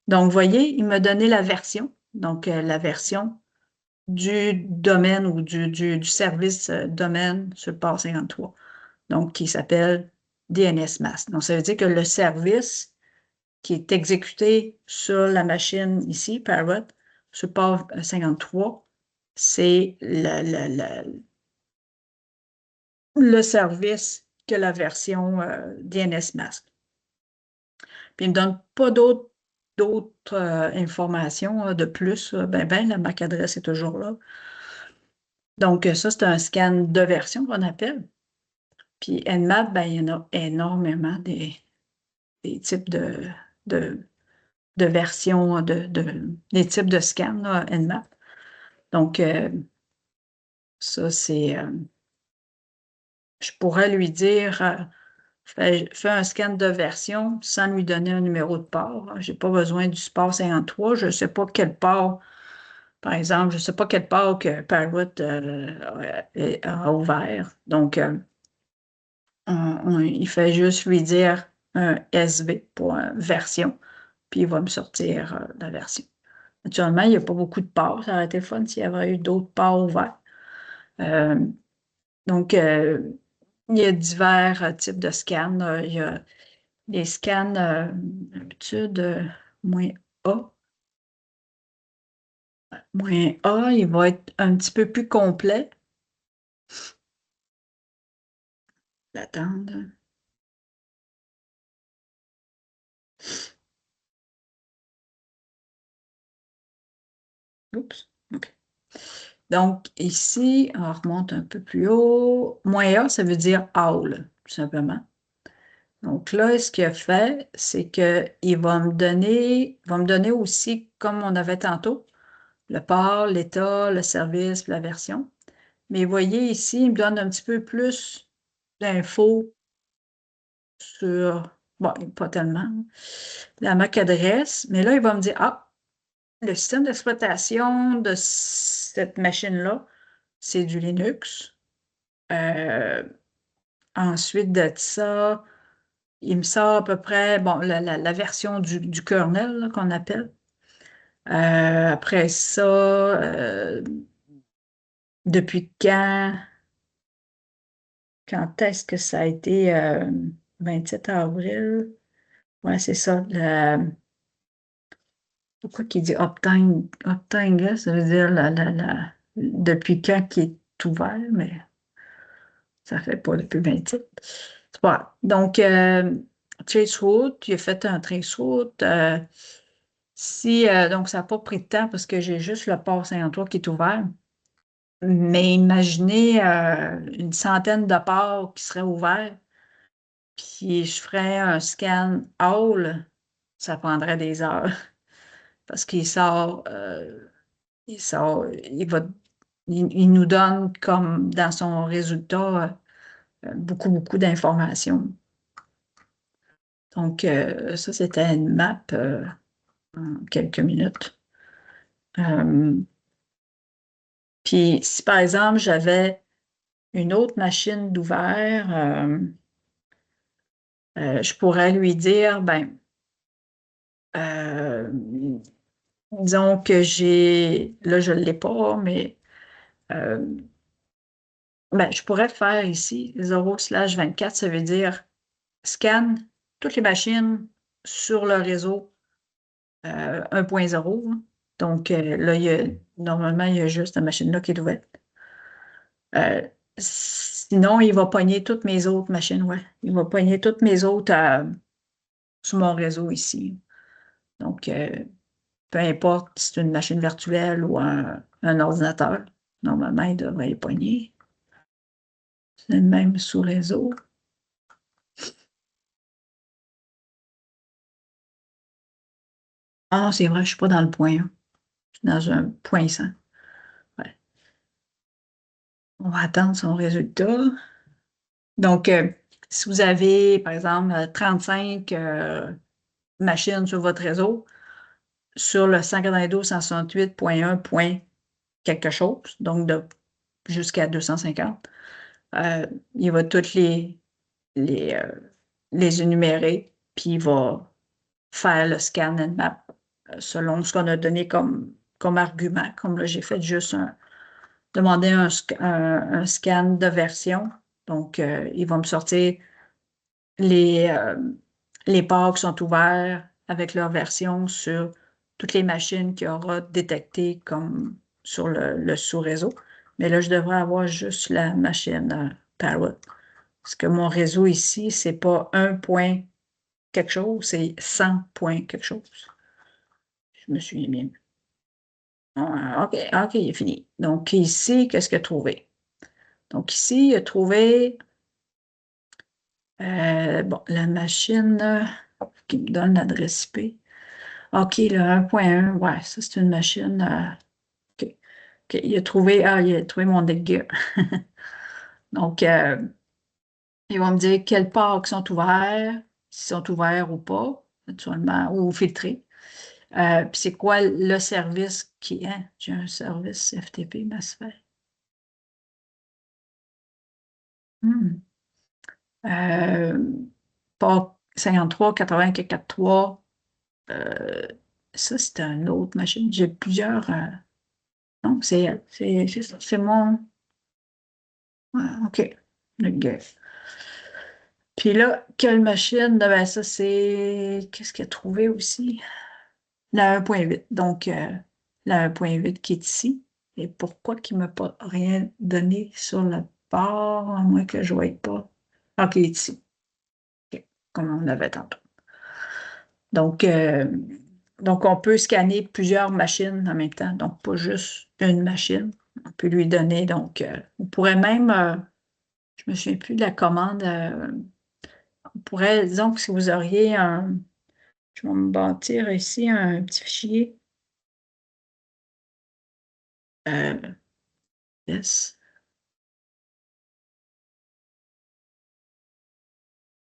Donc, vous voyez, il m'a donné la version. Donc, la version du domaine ou du service domaine sur le port 53. Donc, qui s'appelle DNS-MAS. Donc, ça veut dire que le service qui est exécuté sur la machine ici, Parrot, sur le port 53, c'est le service que la version DNS-MAS. Puis, il ne me donne pas d'autres informations de plus. La MAC adresse est toujours là. Donc, ça, c'est un scan de version qu'on appelle. Puis, Nmap, ben, il y en a énormément des types de versions, des types de scans, là, Nmap. Donc, ça, c'est... je pourrais lui dire, fais un scan de version sans lui donner un numéro de port. Je n'ai pas besoin du port 53. Je ne sais pas quel port, par exemple, je ne sais pas quel port que Parrot a ouvert. Donc, il fait juste lui dire un SV pour version, puis il va me sortir la version. Naturellement, il n'y a pas beaucoup de ports. Ça aurait été fun s'il y avait eu d'autres ports ouverts. Donc, il y a divers types de scans. Il y a les scans, d'habitude, moins A. Moins A, il va être un petit peu plus complet. L'attendre. Oups, OK. Donc, ici, on remonte un peu plus haut. Moins A, ça veut dire all, tout simplement. Donc là, ce qu'il a fait, c'est qu'il va me donner aussi, comme on avait tantôt, le port, l'état, le service, la version. Mais vous voyez ici, il me donne un petit peu plus d'infos sur, bon, pas tellement, la MAC adresse. Mais là, il va me dire, ah, le système d'exploitation de cette machine-là, c'est du Linux. Ensuite de ça, il me sort à peu près bon, la version du kernel qu'on appelle. Après ça, depuis quand est-ce que ça a été 27 avril? Ouais, c'est ça. Pourquoi qu'il dit uptime? Uptime, là, ça veut dire depuis quand qui est ouvert, mais ça fait pas depuis 27. C'est pas grave. Donc, traceroute, il a fait un traceroute. Donc, ça n'a pas pris de temps parce que j'ai juste le port 53 qui est ouvert. Mais imaginez une centaine de ports qui seraient ouverts, puis je ferais un scan all, ça prendrait des heures. Parce il nous donne comme dans son résultat beaucoup d'informations. Donc, ça, c'était une map en quelques minutes. Puis, si par exemple, j'avais une autre machine d'ouvert, je pourrais lui dire, ben, disons que là, je ne l'ai pas, mais ben, je pourrais faire ici 0/24, ça veut dire scan toutes les machines sur le réseau 1.0. Donc, là, normalement, il y a juste la machine-là qui est ouverte. Sinon, il va pogner toutes mes autres machines, ouais. Il va pogner toutes mes autres sur mon réseau ici. Donc, peu importe si c'est une machine virtuelle ou un ordinateur, normalement, il devrait les pogner. C'est le même sous réseau. Ah non, c'est vrai, je ne suis pas dans le point 1. Je suis dans un point 100. Ouais. On va attendre son résultat. Donc, si vous avez, par exemple, 35 machines sur votre réseau, sur le 192.168.1 point quelque chose, donc jusqu'à 250, il va toutes les, euh, les énumérer, puis il va faire le scan and map selon ce qu'on a donné comme argument. Comme là, j'ai fait juste demander un scan de version. Donc, il va me sortir les, euh, les ports qui sont ouverts avec leur version sur toutes les machines qu'il y aura détectées comme sur le sous-réseau. Mais là, je devrais avoir juste la machine Parrot. Parce que mon réseau ici, c'est pas 1 point quelque chose, c'est 100 points quelque chose. Je me suis bien. OK, OK, il est fini. Donc ici, qu'est-ce qu'il a trouvé? Donc ici, il a trouvé bon, la machine qui me donne l'adresse IP. OK, le 1.1, ouais, ça c'est une machine. OK. OK, il a trouvé mon deck. Donc, ils vont me dire quels ports sont ouverts, s'ils sont ouverts ou pas, naturellement, ou filtrés. Puis c'est quoi le service qui est? J'ai un service FTP Massify. Hmm. Euh, Port 53, 80, 43. Euh, Ça, c'est une autre machine. J'ai plusieurs. Non, c'est elle. C'est ça. C'est mon. Ouais, OK. Le gars. Puis là, quelle machine? Ben, ça, c'est. Qu'est-ce qu'il a trouvé aussi? La 1.8. Donc, la 1.8 qui est ici. Et pourquoi qu'il ne m'a pas rien donné sur le port, à moins que je ne voie pas? OK, il est ici. OK, comme on l'avait tantôt. Donc, on peut scanner plusieurs machines en même temps, donc pas juste une machine. On peut lui donner, donc, on pourrait même, je ne me souviens plus de la commande, on pourrait, disons que si vous auriez je vais me bâtir ici un petit fichier. Yes.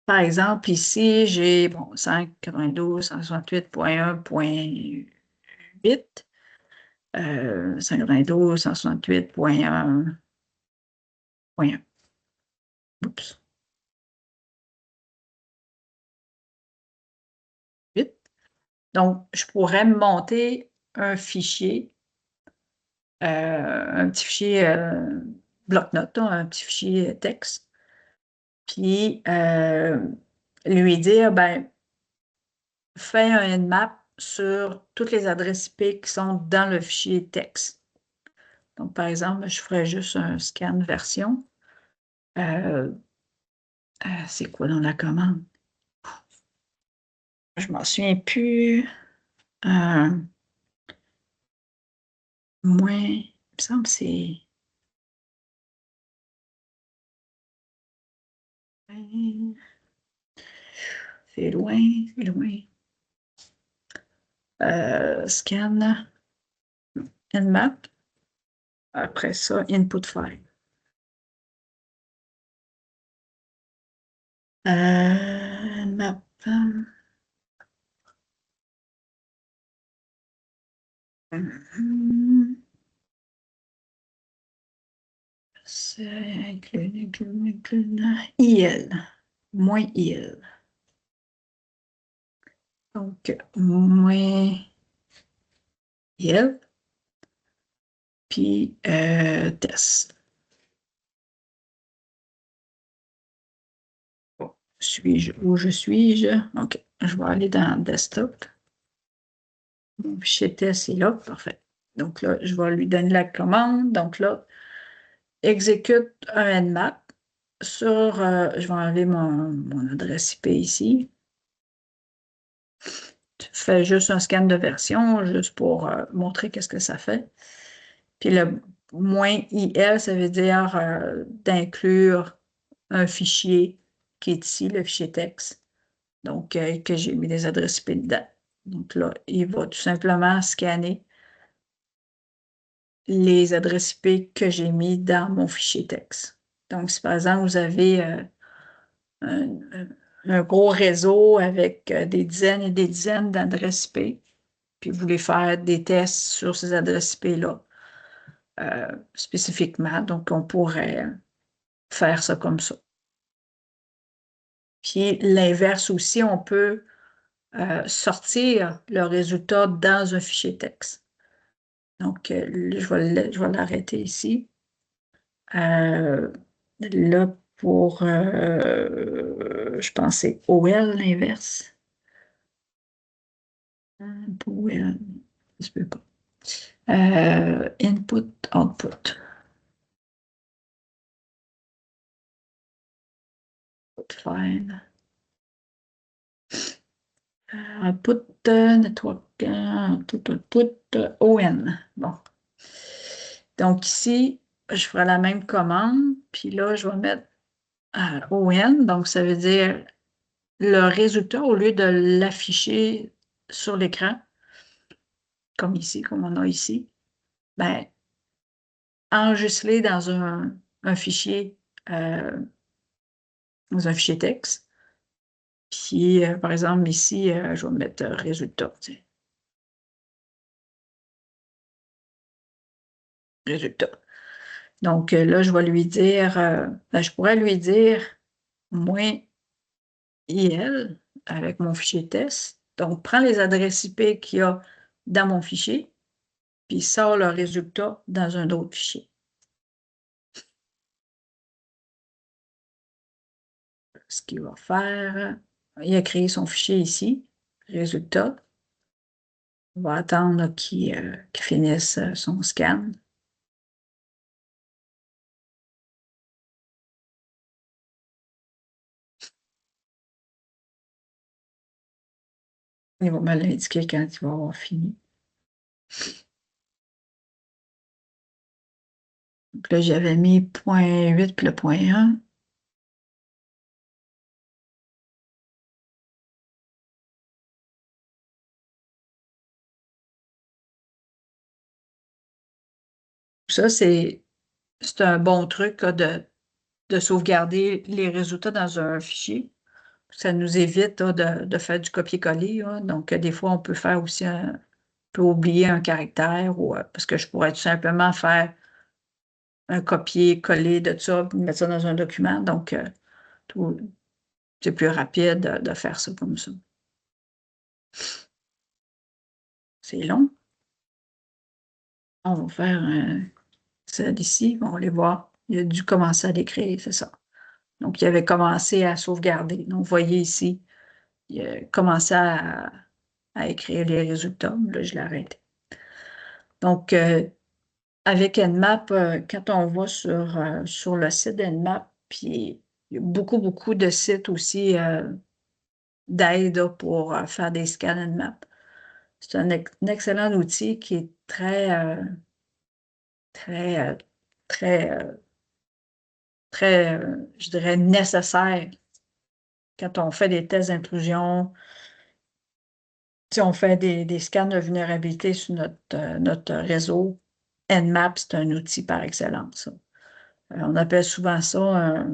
Par exemple, ici, j'ai, bon, 192, 168.1.8, 192, 168.1.1. Oups. 8. Donc, je pourrais monter un fichier, un petit fichier bloc-notes, un petit fichier texte, puis lui dire, ben, fais un nmap sur toutes les adresses IP qui sont dans le fichier texte. Donc, par exemple, je ferais juste un scan version. C'est quoi dans la commande? Je m'en souviens plus. Moins, il me semble que c'est loin, c'est loin. Scan, nmap. Après ça, input file. Nmap. C'est inclus, IL, moins IL. Donc, moins IL, puis test. Bon, suis-je où je suis-je? OK, je vais aller dans Desktop. Mon fichier test est là, parfait. Donc là, je vais lui donner la commande. Donc là, exécute un Nmap sur, je vais enlever mon adresse IP ici. Tu fais juste un scan de version, juste pour montrer qu'est-ce que ça fait. Puis le moins IL, ça veut dire d'inclure un fichier qui est ici, le fichier texte. Donc, que j'ai mis des adresses IP dedans. Donc là, il va tout simplement scanner les adresses IP que j'ai mis dans mon fichier texte. Donc, si par exemple, vous avez un gros réseau avec des dizaines et des dizaines d'adresses IP, puis vous voulez faire des tests sur ces adresses IP-là spécifiquement, donc on pourrait faire ça comme ça. Puis l'inverse aussi, on peut sortir le résultat dans un fichier texte. Donc, je vais l'arrêter ici. Là, pour, je pense que c'est OL, l'inverse. Pour OL, je ne peux pas. Input, output. Fine. Output, network, output, ON. Bon. Donc ici, je ferai la même commande, puis là, je vais mettre ON, donc ça veut dire le résultat, au lieu de l'afficher sur l'écran, comme ici, comme on a ici, ben, enregistrer dans un fichier, texte. Puis, par exemple, ici, je vais mettre résultat. Tiens. Résultat. Donc là, je vais lui dire, ben, je pourrais lui dire moins IL avec mon fichier test. Donc, prends les adresses IP qu'il y a dans mon fichier, puis sort le résultat dans un autre fichier. Ce qu'il va faire, il a créé son fichier ici, résultat. On va attendre qu'il finisse son scan. Il va me l'indiquer quand il va avoir fini. Donc là, j'avais mis .8 puis le .1. Ça, c'est un bon truc là, de sauvegarder les résultats dans un fichier. Ça nous évite là, de faire du copier-coller. Donc, des fois, on peut faire aussi peut oublier un caractère ou parce que je pourrais tout simplement faire un copier-coller de ça, puis mettre ça dans un document. Donc, c'est plus rapide de faire ça comme ça. C'est long. On va faire ça d'ici. On va aller voir. Il a dû commencer à l'écrire, c'est ça. Donc, il avait commencé à sauvegarder. Donc, vous voyez ici, il a commencé à écrire les résultats. Là, je l'ai arrêté. Donc, avec Nmap, quand on va sur le site Nmap, puis il y a beaucoup de sites aussi d'aide pour faire des scans Nmap. C'est un excellent outil qui est très, je dirais, nécessaire quand on fait des tests d'intrusion. Si on fait des scans de vulnérabilité sur notre réseau, Nmap, c'est un outil par excellence. On appelle souvent ça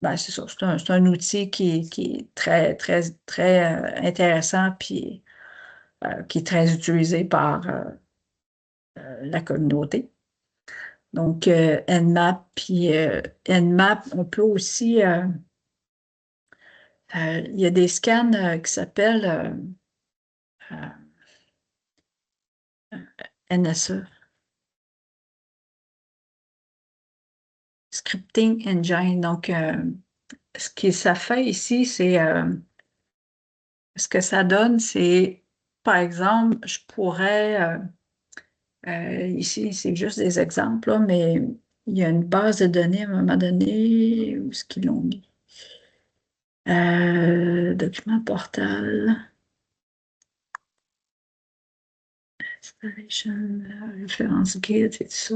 ben, c'est ça, c'est un outil qui est très, très, très intéressant, puis qui est très utilisé par la communauté. Donc, Nmap, puis Nmap, on peut aussi, il y a des scans qui s'appellent NSE, Scripting Engine. Donc, ce que ça fait ici, c'est, ce que ça donne, c'est, par exemple, je pourrais, ici, c'est juste des exemples, là, mais il y a une base de données à un moment donné, où est-ce qu'ils l'ont mis? Document portal, installation, référence guide, c'est ça.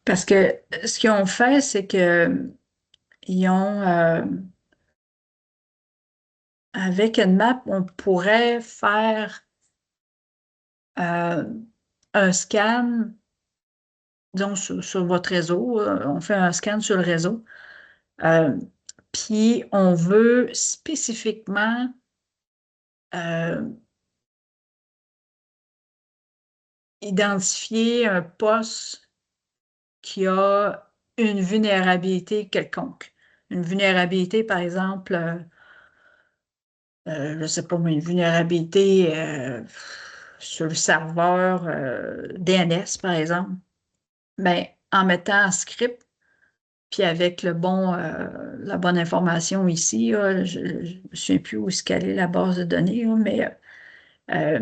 Parce que ce qu'ils ont fait, c'est que ils ont, avec Nmap, on pourrait faire un scan, disons, sur votre réseau. On fait un scan sur le réseau. Euh, Puis on veut spécifiquement euh, identifier un poste qui a une vulnérabilité quelconque. Une vulnérabilité, par exemple, je ne sais pas, mais une vulnérabilité sur le serveur DNS, par exemple. Ben, en mettant un script, puis avec la bonne information ici, là, je ne me souviens plus où est-ce qu'elle est, la base de données, là, mais euh,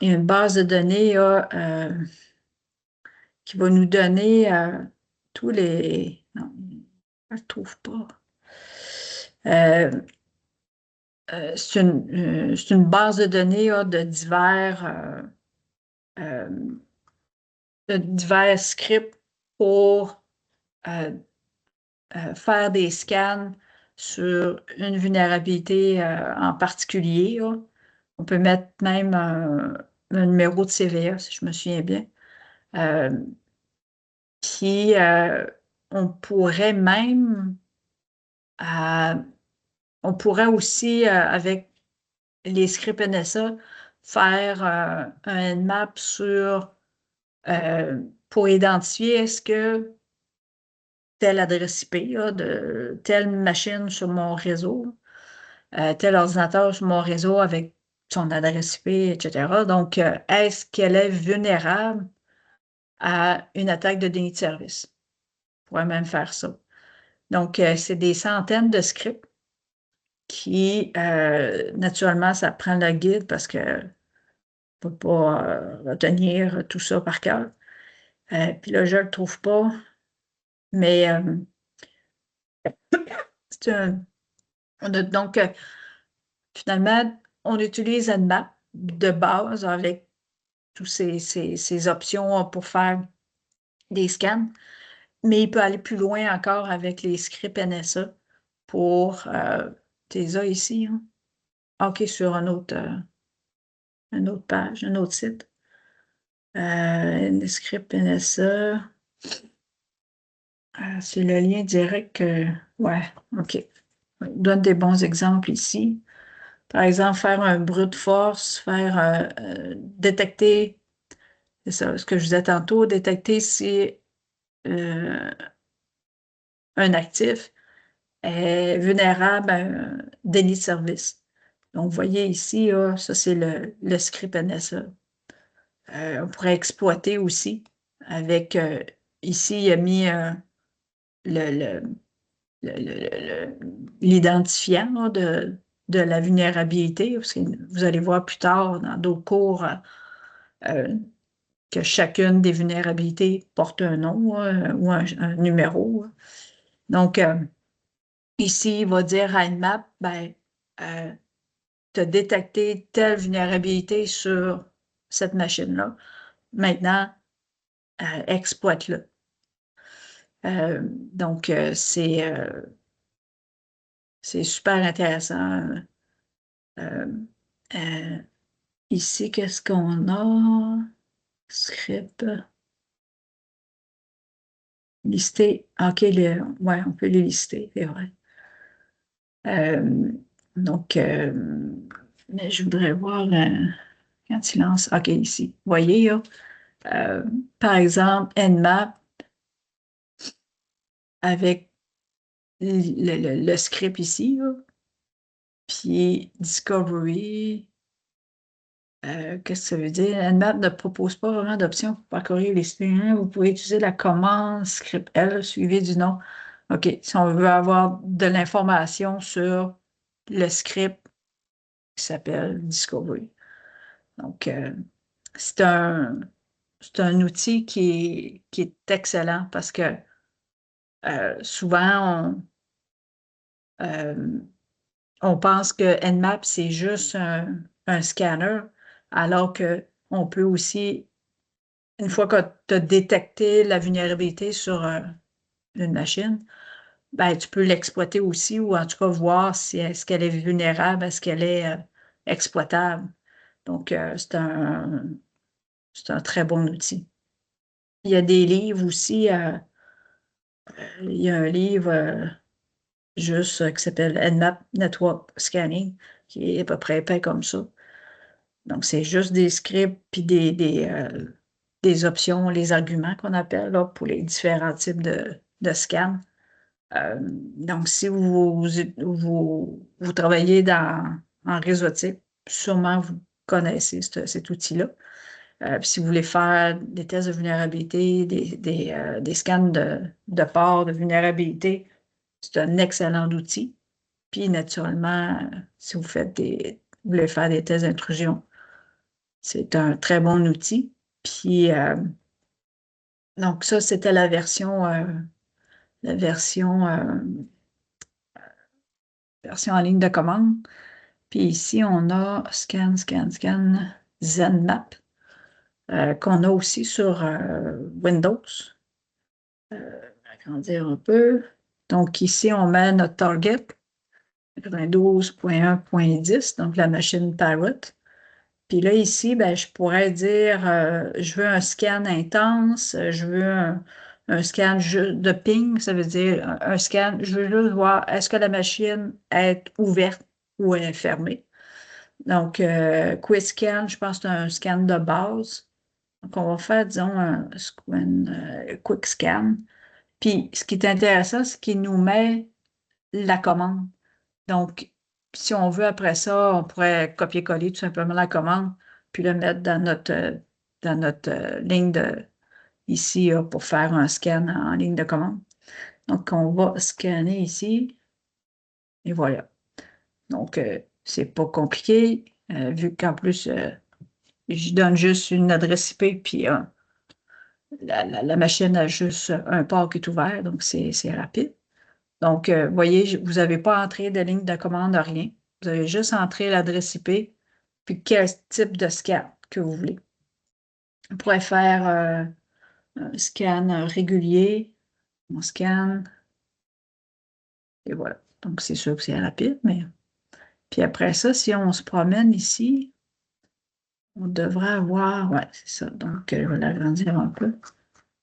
il y a une base de données là, qui va nous donner tous les... Non, je ne le trouve pas. Euh, c'est une base de données là, euh, de divers scripts pour euh, faire des scans sur une vulnérabilité en particulier, là. On peut mettre même un numéro de CVA, si je me souviens bien. Euh, Puis, on pourrait même, euh, on pourrait aussi, avec les scripts NSA, faire un Nmap pour identifier est-ce que telle adresse IP là, de telle machine sur mon réseau, tel ordinateur sur mon réseau avec son adresse IP, etc. Donc, est-ce qu'elle est vulnérable à une attaque de déni de service? On pourrait même faire ça. Donc, c'est des centaines de scripts qui, naturellement, ça prend le guide parce que ne peut pas retenir tout ça par cœur. Puis là, je ne le trouve pas, mais c'est donc, finalement, on utilise Nmap de base avec toutes ces options pour faire des scans, mais il peut aller plus loin encore avec les scripts NSA pour, t'es là ici, hein? OK, sur une autre page, un autre site. Script NSA. C'est le lien direct que... Ouais, OK. Il donne des bons exemples ici. Par exemple, faire un brute force, faire détecter, c'est ça, ce que je disais tantôt, détecter si euh, un actif est vulnérable à un déni de service. Donc, vous voyez ici, là, ça c'est le script NSA. On pourrait exploiter aussi avec, ici, il a mis le, l'identifiant là, de la vulnérabilité, parce que vous allez voir plus tard dans d'autres cours euh, que chacune des vulnérabilités porte un nom ou un numéro. Donc, ici, il va dire à Nmap, ben, tu as détecté telle vulnérabilité sur cette machine-là. Maintenant, exploite-le. Donc, c'est super intéressant. Euh, euh, Ici, qu'est-ce qu'on a? Script. lister. OK, ouais, on peut les lister, c'est vrai. Donc, mais je voudrais voir quand il lance. OK, ici. Vous voyez, là, par exemple, Nmap avec le script ici, là, puis Discovery. Qu'est-ce que ça veut dire? Nmap ne propose pas vraiment d'option pour parcourir les sites. Vous pouvez utiliser la commande script L suivie du nom. OK, si on veut avoir de l'information sur le script qui s'appelle Discovery. Donc, c'est un outil qui est excellent parce que souvent, euh, on pense que Nmap, c'est juste un scanner, alors qu'on peut aussi, une fois que tu as détecté la vulnérabilité sur une machine, ben, tu peux l'exploiter aussi ou en tout cas voir si est-ce qu'elle est vulnérable, est-ce qu'elle est exploitable. Donc, c'est un très bon outil. Il y a des livres aussi. Il y a un livre juste qui s'appelle Nmap Network Scanning, qui est à peu près épais comme ça. Donc, c'est juste des scripts puis des options, les arguments qu'on appelle là, pour les différents types de scans. Donc, si vous travaillez en réseautique, sûrement vous connaissez cet outil-là. Puis si vous voulez faire des tests de vulnérabilité, des scans de port de vulnérabilité, c'est un excellent outil. Puis naturellement, si vous voulez faire des tests d'intrusion, c'est un très bon outil. Puis donc ça, c'était la version en ligne de commande. Puis ici, on a scan, ZenMap, qu'on a aussi sur Windows. Agrandir un peu. Donc ici, on met notre target, 92.1.10, donc la machine Parrot. Puis là, ici, ben, je pourrais dire, je veux un scan intense, je veux un scan de ping, ça veut dire un scan, je veux juste voir est-ce que la machine est ouverte ou est fermée. Donc, Quick Scan, je pense que c'est un scan de base. Donc, on va faire, disons, un Quick Scan. Puis, ce qui est intéressant, c'est qu'il nous met la commande. Donc, si on veut après ça, on pourrait copier-coller tout simplement la commande, puis le mettre dans notre ligne ici pour faire un scan en ligne de commande. Donc, on va scanner ici, et voilà. Donc, c'est pas compliqué, vu qu'en plus, je donne juste une adresse IP, puis la machine a juste un port qui est ouvert, donc c'est rapide. Donc, vous voyez, vous n'avez pas entré de ligne de commande, rien. Vous avez juste entré l'adresse IP, puis quel type de scan que vous voulez. On pourrait faire un scan régulier, on scanne, et voilà. Donc, c'est sûr que c'est rapide, mais... Puis après ça, si on se promène ici, on devrait avoir... Ouais, c'est ça. Donc, je vais l'agrandir un peu.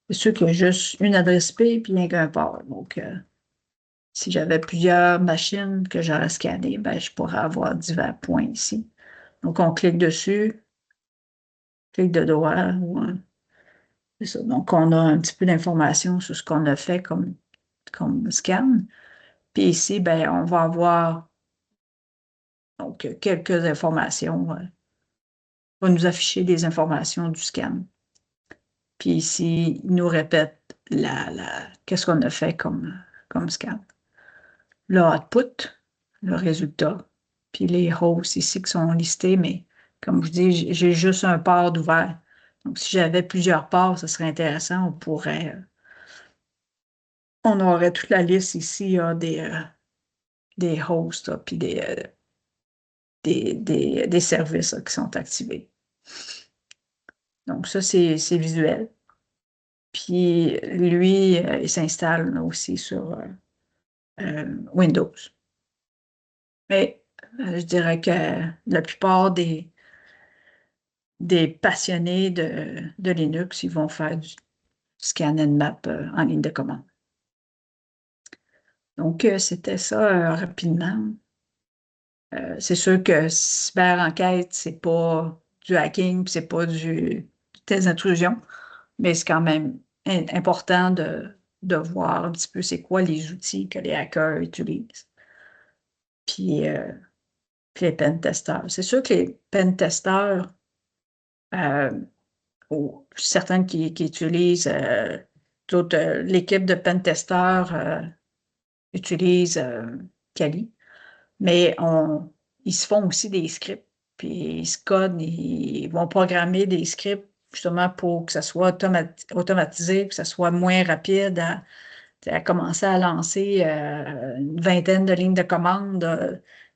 C'est sûr qu'il y a juste une adresse IP, puis rien qu'un port. Donc, si j'avais plusieurs machines que j'aurais scannées, ben, je pourrais avoir divers points ici. Donc, on clique dessus, clic de droit. C'est ça. Donc, on a un petit peu d'informations sur ce qu'on a fait comme scan. Puis ici, ben, on va avoir donc, quelques informations. On va nous afficher des informations du scan. Puis ici, il nous répète qu'est-ce qu'on a fait comme scan. Le output, le résultat, puis les hosts ici qui sont listés, mais comme je dis, j'ai juste un port d'ouvert. Donc, si j'avais plusieurs ports, ce serait intéressant. On aurait toute la liste ici des hosts, puis des services qui sont activés. Donc, ça, c'est visuel. Puis, lui, il s'installe aussi sur Windows. Mais je dirais que la plupart des passionnés de Linux, ils vont faire Scan Nmap en ligne de commande. Donc, c'était ça rapidement. C'est sûr que cyber-enquête, c'est pas du hacking, c'est pas du test d'intrusion, mais c'est quand même important de voir un petit peu c'est quoi les outils que les hackers utilisent. Puis les pen-testeurs. C'est sûr que les pen-testeurs, ou certains qui utilisent, l'équipe de pen-testeurs utilise Kali, mais ils se font aussi des scripts, puis ils se codent, ils vont programmer des scripts justement pour que ça soit automatisé, que ça soit moins rapide à commencer à lancer une vingtaine de lignes de commande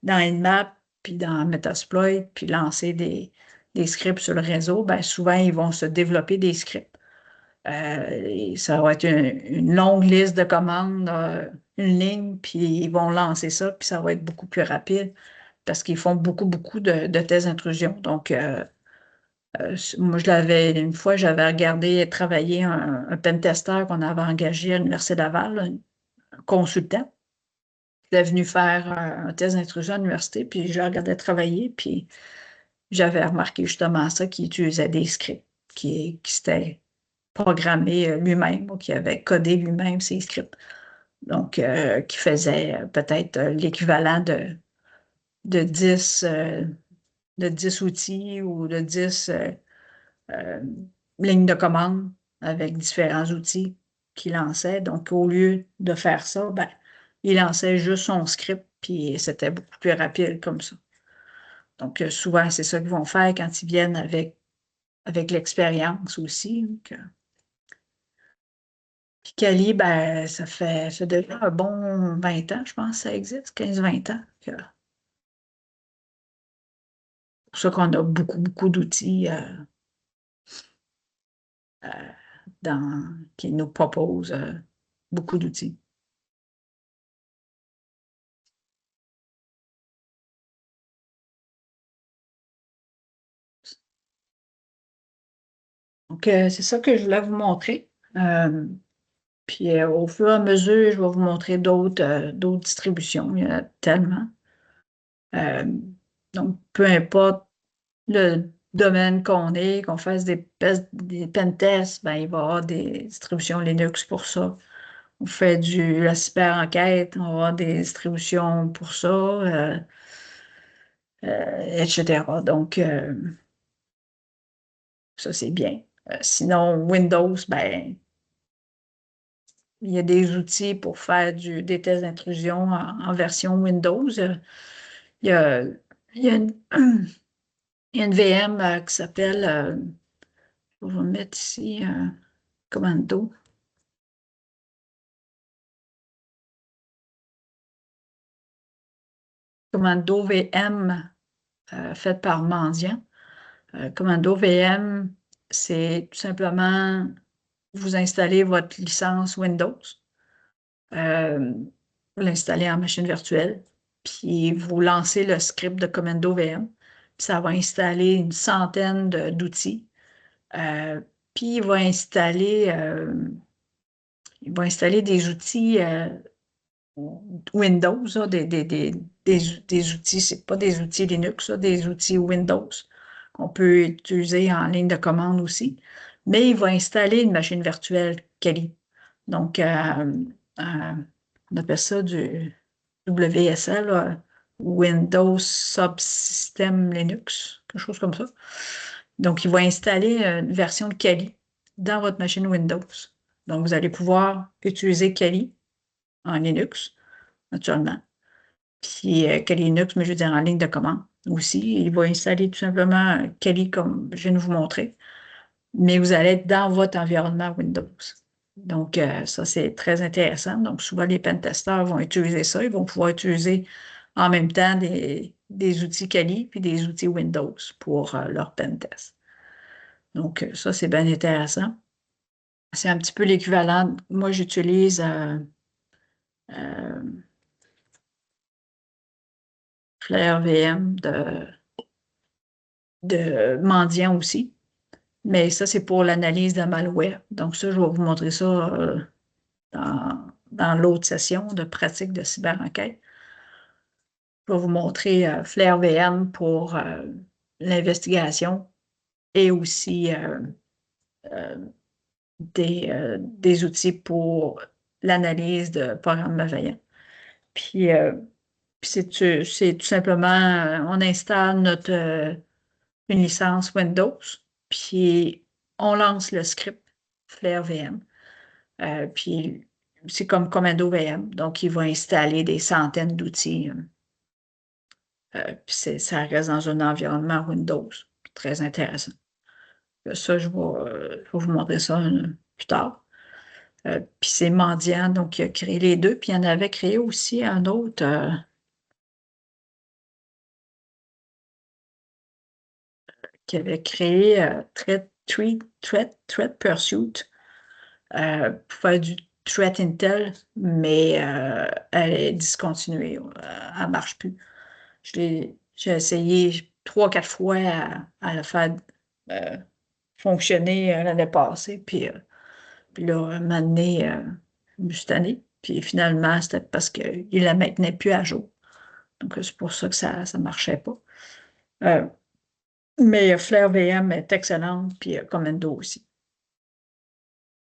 dans Nmap, puis dans Metasploit, puis lancer des scripts sur le réseau. Ben, souvent, ils vont se développer des scripts. Et ça va être une longue liste de commandes, une ligne, puis ils vont lancer ça, puis ça va être beaucoup plus rapide parce qu'ils font beaucoup, beaucoup de tests d'intrusion. Donc, moi, une fois, j'avais regardé travailler un pentester qu'on avait engagé à l'Université Laval, un consultant, qui est venu faire un test d'intrusion à l'université, puis je le regardais travailler, puis j'avais remarqué justement ça, qu'il utilisait des scripts, qui s'était programmé lui-même ou qui avait codé lui-même ses scripts. Donc, qui faisait peut-être l'équivalent de 10, de 10 outils ou de 10 euh, lignes de commande avec différents outils qu'il lançait. Donc, au lieu de faire ça, ben, il lançait juste son script, puis c'était beaucoup plus rapide comme ça. Donc, souvent, c'est ça qu'ils vont faire quand ils viennent avec l'expérience aussi. Donc, puis Kali, ben, ça déjà un bon 20 ans, je pense, que ça existe, 15-20 ans. C'est pour ça qu'on a beaucoup, beaucoup d'outils euh, qui nous proposent beaucoup d'outils. Donc, c'est ça que je voulais vous montrer. Puis, au fur et à mesure, je vais vous montrer d'autres distributions. Il y en a tellement. Euh, donc, peu importe le domaine qu'on est, qu'on fasse des pen tests, ben, il va y avoir des distributions Linux pour ça. On fait la cyber-enquête, on va avoir des distributions pour ça, etc. Donc, ça, c'est bien. Sinon, Windows, ben, il y a des outils pour faire des tests d'intrusion en version Windows. Il y a, il y a une, il y a une VM qui s'appelle, je vais vous mettre ici, Commando. Commando VM faite par Mandiant. Commando VM, c'est tout simplement vous installez votre licence Windows, vous l'installez en machine virtuelle, puis vous lancez le script de Commando VM, puis ça va installer une centaine d'outils. Puis il va installer des outils Windows, là, des outils, c'est pas des outils Linux, là, des outils Windows qu'on peut utiliser en ligne de commande aussi. Mais il va installer une machine virtuelle Kali. Donc, on appelle ça du WSL, Windows Subsystem Linux, quelque chose comme ça. Donc, il va installer une version de Kali dans votre machine Windows. Donc, vous allez pouvoir utiliser Kali en Linux, naturellement. Puis Kali Linux, mais je veux dire en ligne de commande aussi. Il va installer tout simplement Kali comme je viens de vous montrer. Mais vous allez être dans votre environnement Windows. Donc, ça, c'est très intéressant. Donc, souvent, les pentesters vont utiliser ça. Ils vont pouvoir utiliser en même temps des outils Kali puis des outils Windows pour leur pentest. Donc, ça, c'est bien intéressant. C'est un petit peu l'équivalent. Moi, j'utilise euh, Flare VM de Mendiant aussi. Mais ça, c'est pour l'analyse de malware. Donc ça, je vais vous montrer ça dans l'autre session de pratique de cyberenquête. Je vais vous montrer Flare VM pour l'investigation et aussi des outils pour l'analyse de programmes malveillants. Puis, c'est tout simplement, on installe une licence Windows, puis on lance le script Flare VM. Puis c'est comme Commando VM, donc il va installer des centaines d'outils. Puis ça reste dans un environnement Windows. Très intéressant. Ça, je vais vous montrer ça plus tard. Puis c'est Mendiant, donc il a créé les deux. Puis il en avait créé aussi un autre qui avait créé Threat Pursuit pour faire du Threat Intel, mais elle est discontinuée. Elle ne marche plus. J'ai essayé 3-4 fois à la faire fonctionner l'année passée, puis là, un moment donné, je me suis tannée. Puis finalement, c'était parce qu'il ne la maintenait plus à jour. Donc, c'est pour ça que ça ne marchait pas. Mais Flare VM est excellente, puis Commando aussi.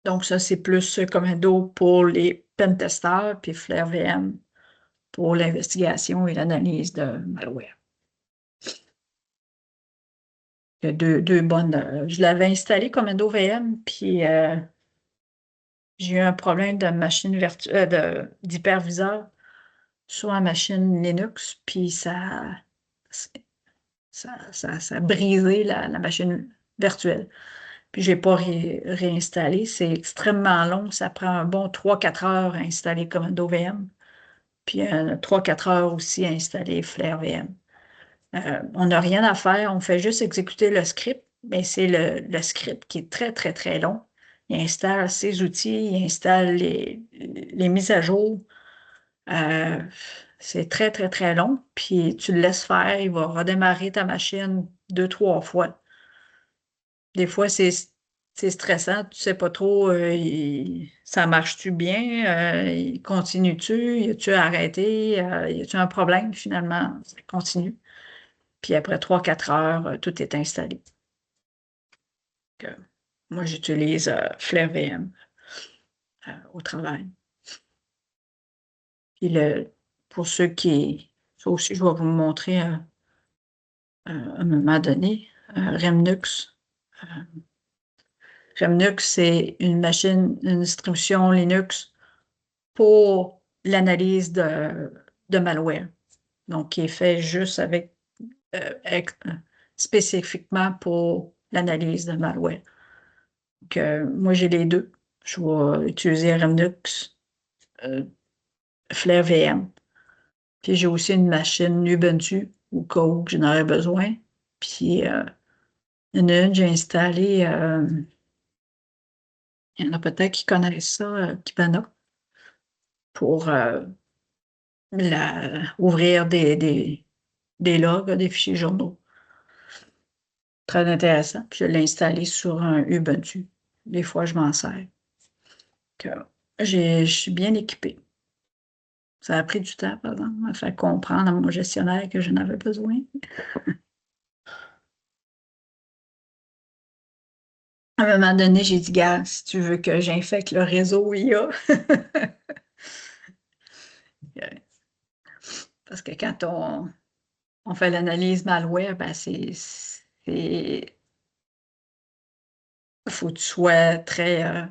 Donc, ça, c'est plus Commando pour les pentesters, puis Flare VM pour l'investigation et l'analyse de malware. Il y a deux bonnes. Je l'avais installé Commando VM, puis j'ai eu un problème de machine d'hyperviseur sur la machine Linux, puis ça a brisé la machine virtuelle. Puis je n'ai pas réinstallé. C'est extrêmement long. Ça prend un bon 3-4 heures à installer Commando VM. Puis 3-4 heures aussi à installer Flare VM. On n'a rien à faire. On fait juste exécuter le script. Mais c'est le script qui est très, très, très long. Il installe ses outils, il installe les mises à jour. C'est très, très, très long. Puis tu le laisses faire. Il va redémarrer ta machine 2-3 fois. Des fois, c'est stressant, tu sais pas trop, ça marche-tu bien, il continue-tu, y a-tu arrêté, y a-tu un problème finalement, ça continue. Puis après 3-4 heures, tout est installé. Donc, moi, j'utilise Flare VM au travail. Puis pour ceux ça aussi, je vais vous montrer à un moment donné, Remnux. Remnux, c'est une distribution Linux pour l'analyse de malware. Donc, qui est fait juste spécifiquement pour l'analyse de malware. Donc, moi, j'ai les deux. Je vais utiliser Remnux, Flare VM. Puis, j'ai aussi une machine Ubuntu au cas où j'en aurais besoin. Puis, il y en a une, j'ai installé, il y en a peut-être qui connaissent ça, Kibana, pour ouvrir des logs, des fichiers journaux. Très intéressant. Puis je l'ai installé sur un Ubuntu. Des fois, je m'en sers. Je suis bien équipée. Ça a pris du temps, par exemple, à faire comprendre à mon gestionnaire que j'en avais besoin. À un moment donné, j'ai dit, gars, si tu veux que j'infecte le réseau IA, parce que quand on fait l'analyse malware, ben faut que tu sois très,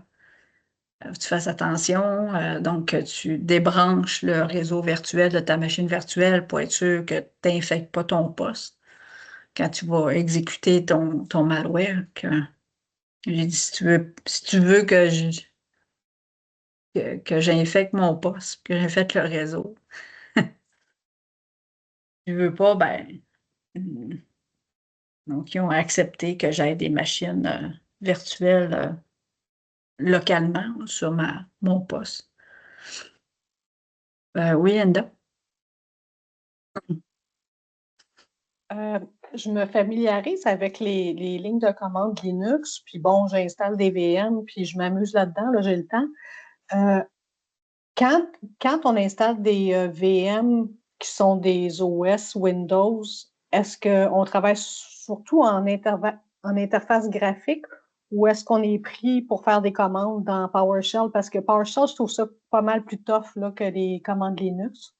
tu fasses attention. Donc, tu débranches le réseau virtuel de ta machine virtuelle pour être sûr que tu n'infectes pas ton poste quand tu vas exécuter ton malware. J'ai dit, si tu veux que j'infecte mon poste, que j'infecte le réseau, tu veux pas, ben. Donc, ils ont accepté que j'aie des machines virtuelles localement sur mon poste. Oui, Enda.
Je me familiarise avec les lignes de commande Linux, puis bon, j'installe des VM, puis je m'amuse là-dedans, là, j'ai le temps. Quand on installe des VM qui sont des OS Windows, est-ce qu'on travaille surtout en interface graphique ou est-ce qu'on est pris pour faire des commandes dans PowerShell? Parce que PowerShell, je trouve ça pas mal plus tough là, que les commandes Linux.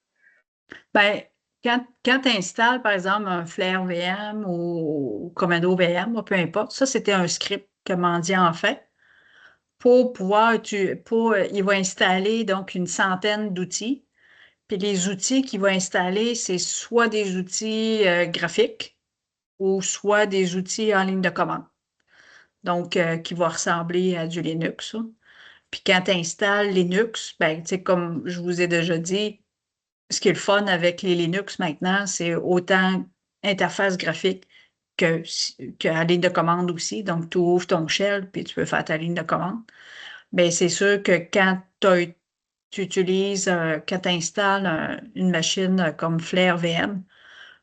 Ben, quand tu installes, par exemple, un Flare VM ou Commando VM, ou peu importe, ça, c'était un script que Mandiant a fait pour pouvoir, il va installer donc une centaine d'outils. Puis les outils qu'il va installer, c'est soit des outils graphiques ou soit des outils en ligne de commande. Donc, qui va ressembler à du Linux, ça. Puis quand tu installes Linux, ben, tu sais, comme je vous ai déjà dit, ce qui est le fun avec les Linux maintenant, c'est autant interface graphique que la ligne de commande aussi. Donc, tu ouvres ton shell, puis tu peux faire ta ligne de commande. Mais c'est sûr que quand tu utilises, quand tu installes une machine comme Flare VM,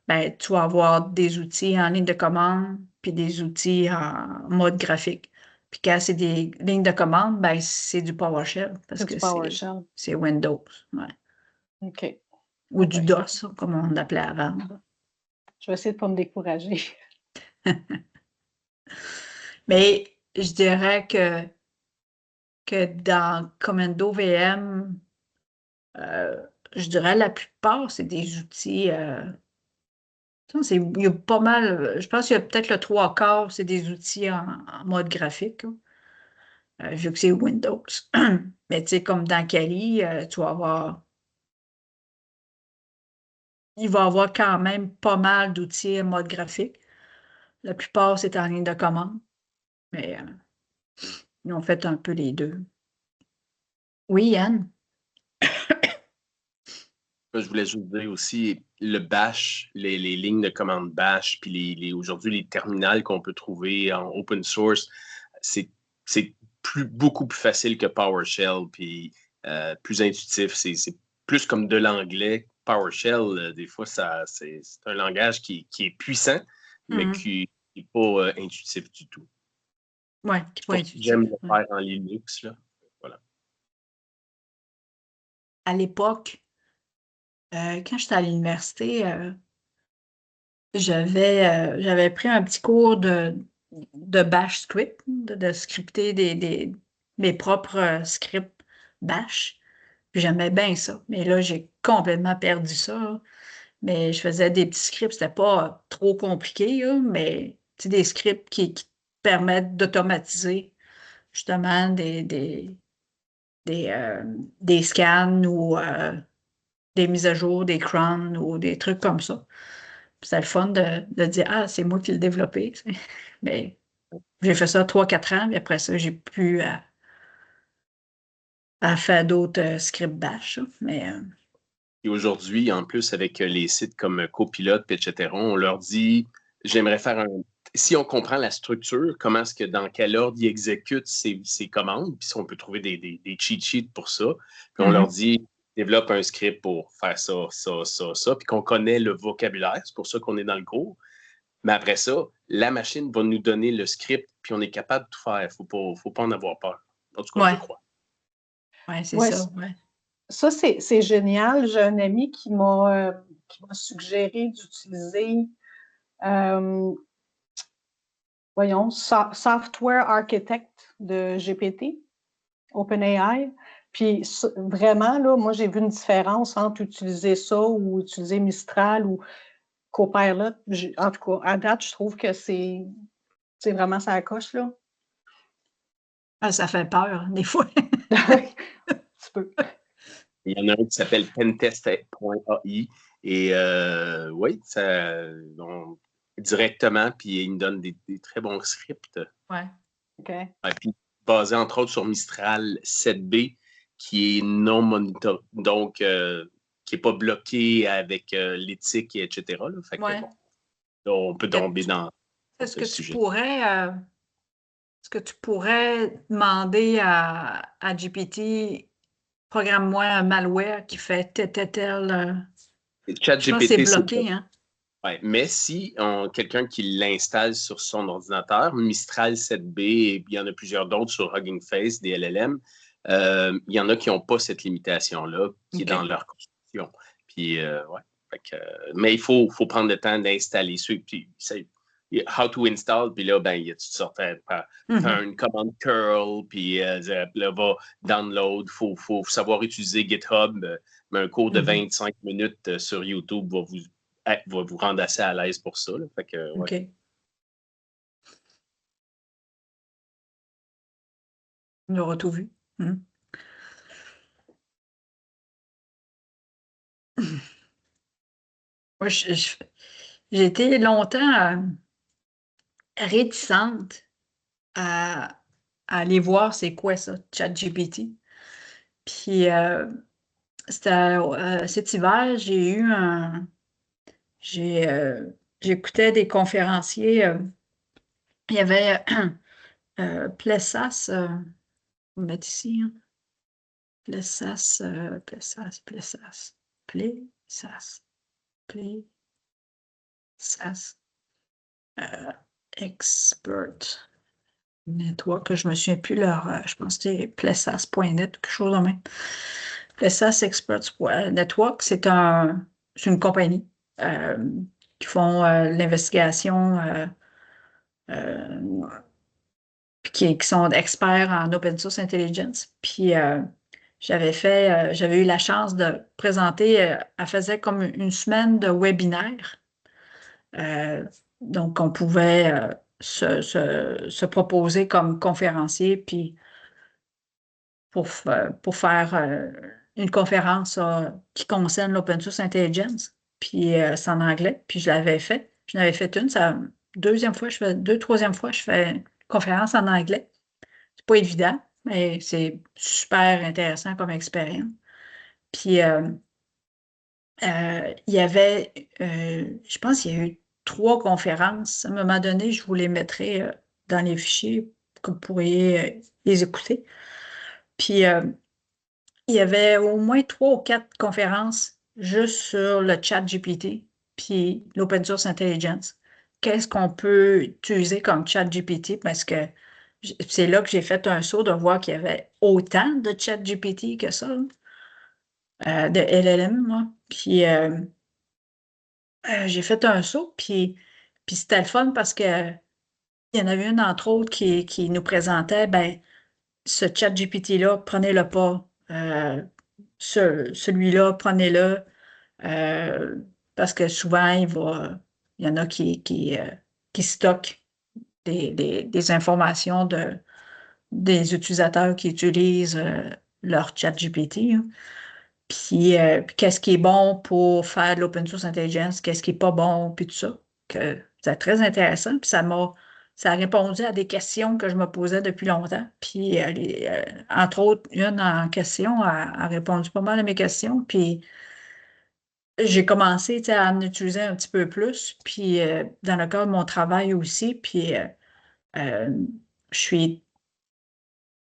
ben, tu vas avoir des outils en ligne de commande, puis des outils en mode graphique. Puis quand c'est des lignes de commande, ben, c'est du PowerShell, parce
C'est
que
du PowerShell.
c'est Windows. Ouais.
OK.
Ou du DOS, comme on l'appelait avant.
Je vais essayer de ne pas me décourager.
Mais je dirais que dans Commando VM, je dirais la plupart, c'est des outils. Il y a pas mal, je pense qu'il y a peut-être le trois quarts, c'est des outils en mode graphique, hein, vu que c'est Windows. Mais tu sais, comme dans Kali, tu vas avoir. Il va y avoir quand même pas mal d'outils en mode graphique. La plupart, c'est en ligne de commande. Mais ils ont fait un peu les deux. Oui, Yann?
Je voulais juste dire aussi, le bash, les lignes de commande bash, puis aujourd'hui, les terminals qu'on peut trouver en open source, c'est beaucoup plus facile que PowerShell, puis plus intuitif. C'est plus comme de l'anglais. PowerShell, des fois, c'est un langage qui est puissant, mais qui n'est pas intuitif du tout.
Oui, qui n'est pas intuitif.
J'aime le faire en Linux, là. Voilà.
À l'époque, quand j'étais à l'université, j'avais pris un petit cours de bash script, de scripter mes propres scripts bash. Puis j'aimais bien ça. Mais là, j'ai complètement perdu ça. Mais je faisais des petits scripts, c'était pas trop compliqué, là, mais des scripts qui te permettent d'automatiser justement des scans ou des mises à jour, des crans ou des trucs comme ça. C'était le fun de dire, ah, c'est moi qui l'ai développé. Mais j'ai fait ça 3-4 ans, puis après ça, j'ai pu à faire d'autres scripts bash. Mais,
Et aujourd'hui, en plus, avec les sites comme Copilot, etc., on leur dit, j'aimerais faire un... Si on comprend la structure, comment est-ce que, dans quel ordre ils exécutent ces commandes, puis si on peut trouver des cheat sheets pour ça, puis on leur dit, développe un script pour faire ça, ça, ça, ça, puis qu'on connaît le vocabulaire, c'est pour ça qu'on est dans le cours. Mais après ça, la machine va nous donner le script, puis on est capable de tout faire. Il ne faut pas en avoir peur. En tout cas, je crois.
Oui, c'est ça. Ouais.
Ça, c'est génial. J'ai un ami qui m'a suggéré d'utiliser Software Architect de GPT, OpenAI. Puis vraiment, là, moi, j'ai vu une différence entre utiliser ça ou utiliser Mistral ou Copilot. En tout cas, à date, je trouve que c'est vraiment ça coche, là.
Ah, ça fait peur, des fois.
Un petit peu.
Il y en a un qui s'appelle pentest.ai et oui, directement, puis il me donne des très bons scripts.
Ouais.
OK.
Et puis, basé entre autres sur Mistral 7B, qui est non monitor, donc qui n'est pas bloqué avec l'éthique, etc. Là. Fait que, bon, là, on peut tomber dans
ce
sujet.
Est-ce que tu pourrais demander à GPT, programme-moi un malware qui fait tel.
ChatGPT,
c'est bloqué, hein?
Ouais, mais si quelqu'un qui l'installe sur son ordinateur, Mistral 7B, et il y en a plusieurs d'autres sur Hugging Face, des LLM, il y en a qui n'ont pas cette limitation-là, qui est dans leur construction. Puis, ouais. Mais il faut prendre le temps d'installer ceux. Puis, how to install, puis là, ben, il y a toutes sortes. Faire une commande curl, puis là, va download. Il faut savoir utiliser GitHub. Mais un cours de 25 minutes sur YouTube va vous rendre assez à l'aise pour ça. Là. Fait que, ouais.
OK. On aura tout vu. Moi, j'ai été longtemps réticente à aller voir c'est quoi ça, ChatGPT. Puis cet hiver, j'écoutais des conférenciers. Il y avait Plessas, on va mettre ici, hein. Plessas, Expert Network, je me souviens plus je pense que c'était plessas.net, quelque chose de même. Plessas Experts Network, c'est une compagnie qui font l'investigation, qui sont experts en open source intelligence. Puis j'avais eu la chance de présenter, elle faisait comme une semaine de webinaire. Donc, on pouvait se proposer comme conférencier, puis pour faire une conférence qui concerne l'Open Source Intelligence, puis c'est en anglais, puis je l'avais fait. Je l'avais fait une, c'est la troisième fois, je fais une conférence en anglais. C'est pas évident, mais c'est super intéressant comme expérience. Puis, il y avait, je pense qu'il y a eu 3 conférences. À un moment donné, je vous les mettrai dans les fichiers que vous pourriez les écouter. Puis, il y avait au moins 3 ou 4 conférences juste sur le chat GPT puis l'open source intelligence. Qu'est-ce qu'on peut utiliser comme chat GPT? Parce que c'est là que j'ai fait un saut de voir qu'il y avait autant de chat GPT que ça, de LLM, moi. Puis, j'ai fait un saut, puis c'était le fun parce que il y en avait une, entre autres, qui nous présentait, ben, ce chat GPT-là, prenez-le pas. Celui-là, prenez-le. euh, Parce que souvent, il y en a qui stockent des informations des utilisateurs qui utilisent leur chat GPT. Hein. Puis, qu'est-ce qui est bon pour faire de l'open source intelligence, qu'est-ce qui n'est pas bon, puis tout ça. C'est très intéressant. Puis ça a répondu à des questions que je me posais depuis longtemps. Puis, entre autres, une en question a répondu pas mal à mes questions. Puis, j'ai commencé à en utiliser un petit peu plus. Puis, dans le cadre de mon travail aussi. Puis, euh, je suis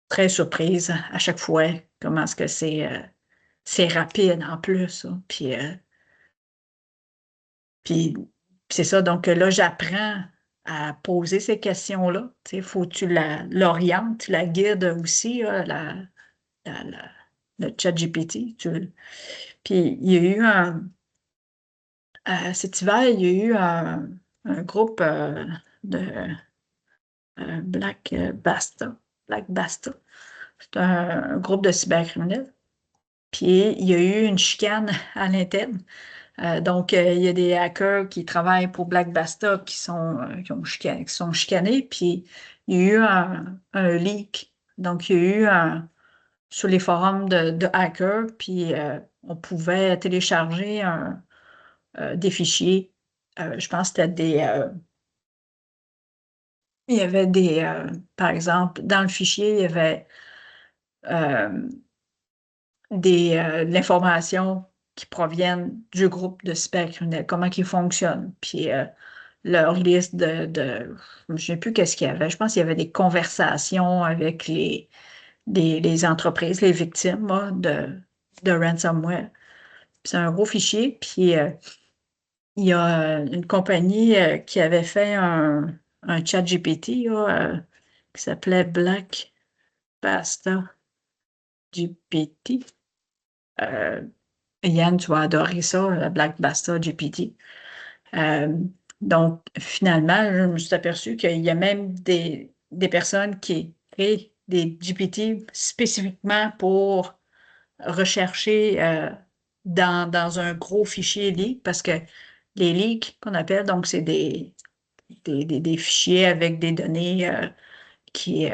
très surprise à chaque fois comment est-ce que c'est rapide en plus. Hein. Puis c'est ça. Donc là, j'apprends à poser ces questions-là. Il faut que tu l'orientes, tu la guides aussi, là, le chat GPT. Puis il y a eu cet hiver, il y a eu un groupe de Black Basta. Black Basta. C'est un groupe de cybercriminels. Puis il y a eu une chicane à l'interne. Donc, il y a des hackers qui travaillent pour Black Basta qui sont chicanés, puis il y a eu un leak. Donc, il y a eu sur les forums de hackers, puis on pouvait télécharger des fichiers. Je pense que c'était il y avait par exemple, dans le fichier, il y avait euh, de l'information qui proviennent du groupe de cybercriminels, comment ils fonctionnent, puis leur liste je ne sais plus qu'est-ce qu'il y avait. Je pense qu'il y avait des conversations avec les entreprises, les victimes là, de ransomware. Puis c'est un gros fichier, puis il y a une compagnie qui avait fait un chat GPT là, qui s'appelait Black Basta GPT. Yann, tu vas adorer ça, le Black Basta GPT. Donc, finalement, je me suis aperçu qu'il y a même des personnes qui créent des GPT spécifiquement pour rechercher dans un gros fichier leak, parce que les leaks qu'on appelle, donc c'est des fichiers avec des données qui,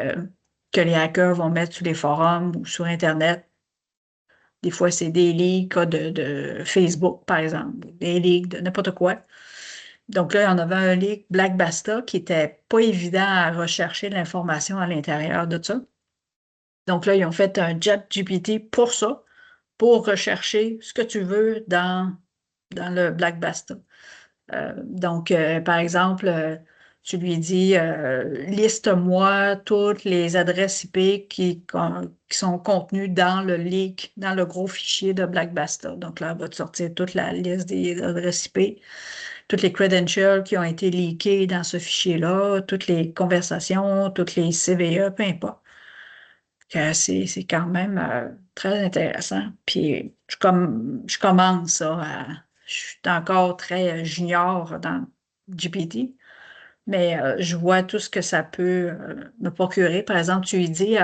que les hackers vont mettre sur les forums ou sur Internet. Des fois, c'est des leaks de Facebook, par exemple, des leaks de n'importe quoi. Donc là, on avait un leak Black Basta qui n'était pas évident à rechercher l'information à l'intérieur de ça. Donc là, ils ont fait un chat GPT pour ça, pour rechercher ce que tu veux dans le Black Basta. Donc, par exemple, tu lui dis liste-moi toutes les adresses IP qui sont contenues dans le leak, dans le gros fichier de Black Basta. Donc là, elle va te sortir toute la liste des adresses IP, toutes les credentials qui ont été leakées dans ce fichier-là, toutes les conversations, toutes les CVE, peu importe. C'est quand même très intéressant. Puis je commence ça. Je suis encore très junior dans GPT, mais je vois tout ce que ça peut me procurer. Par exemple, tu lui dis,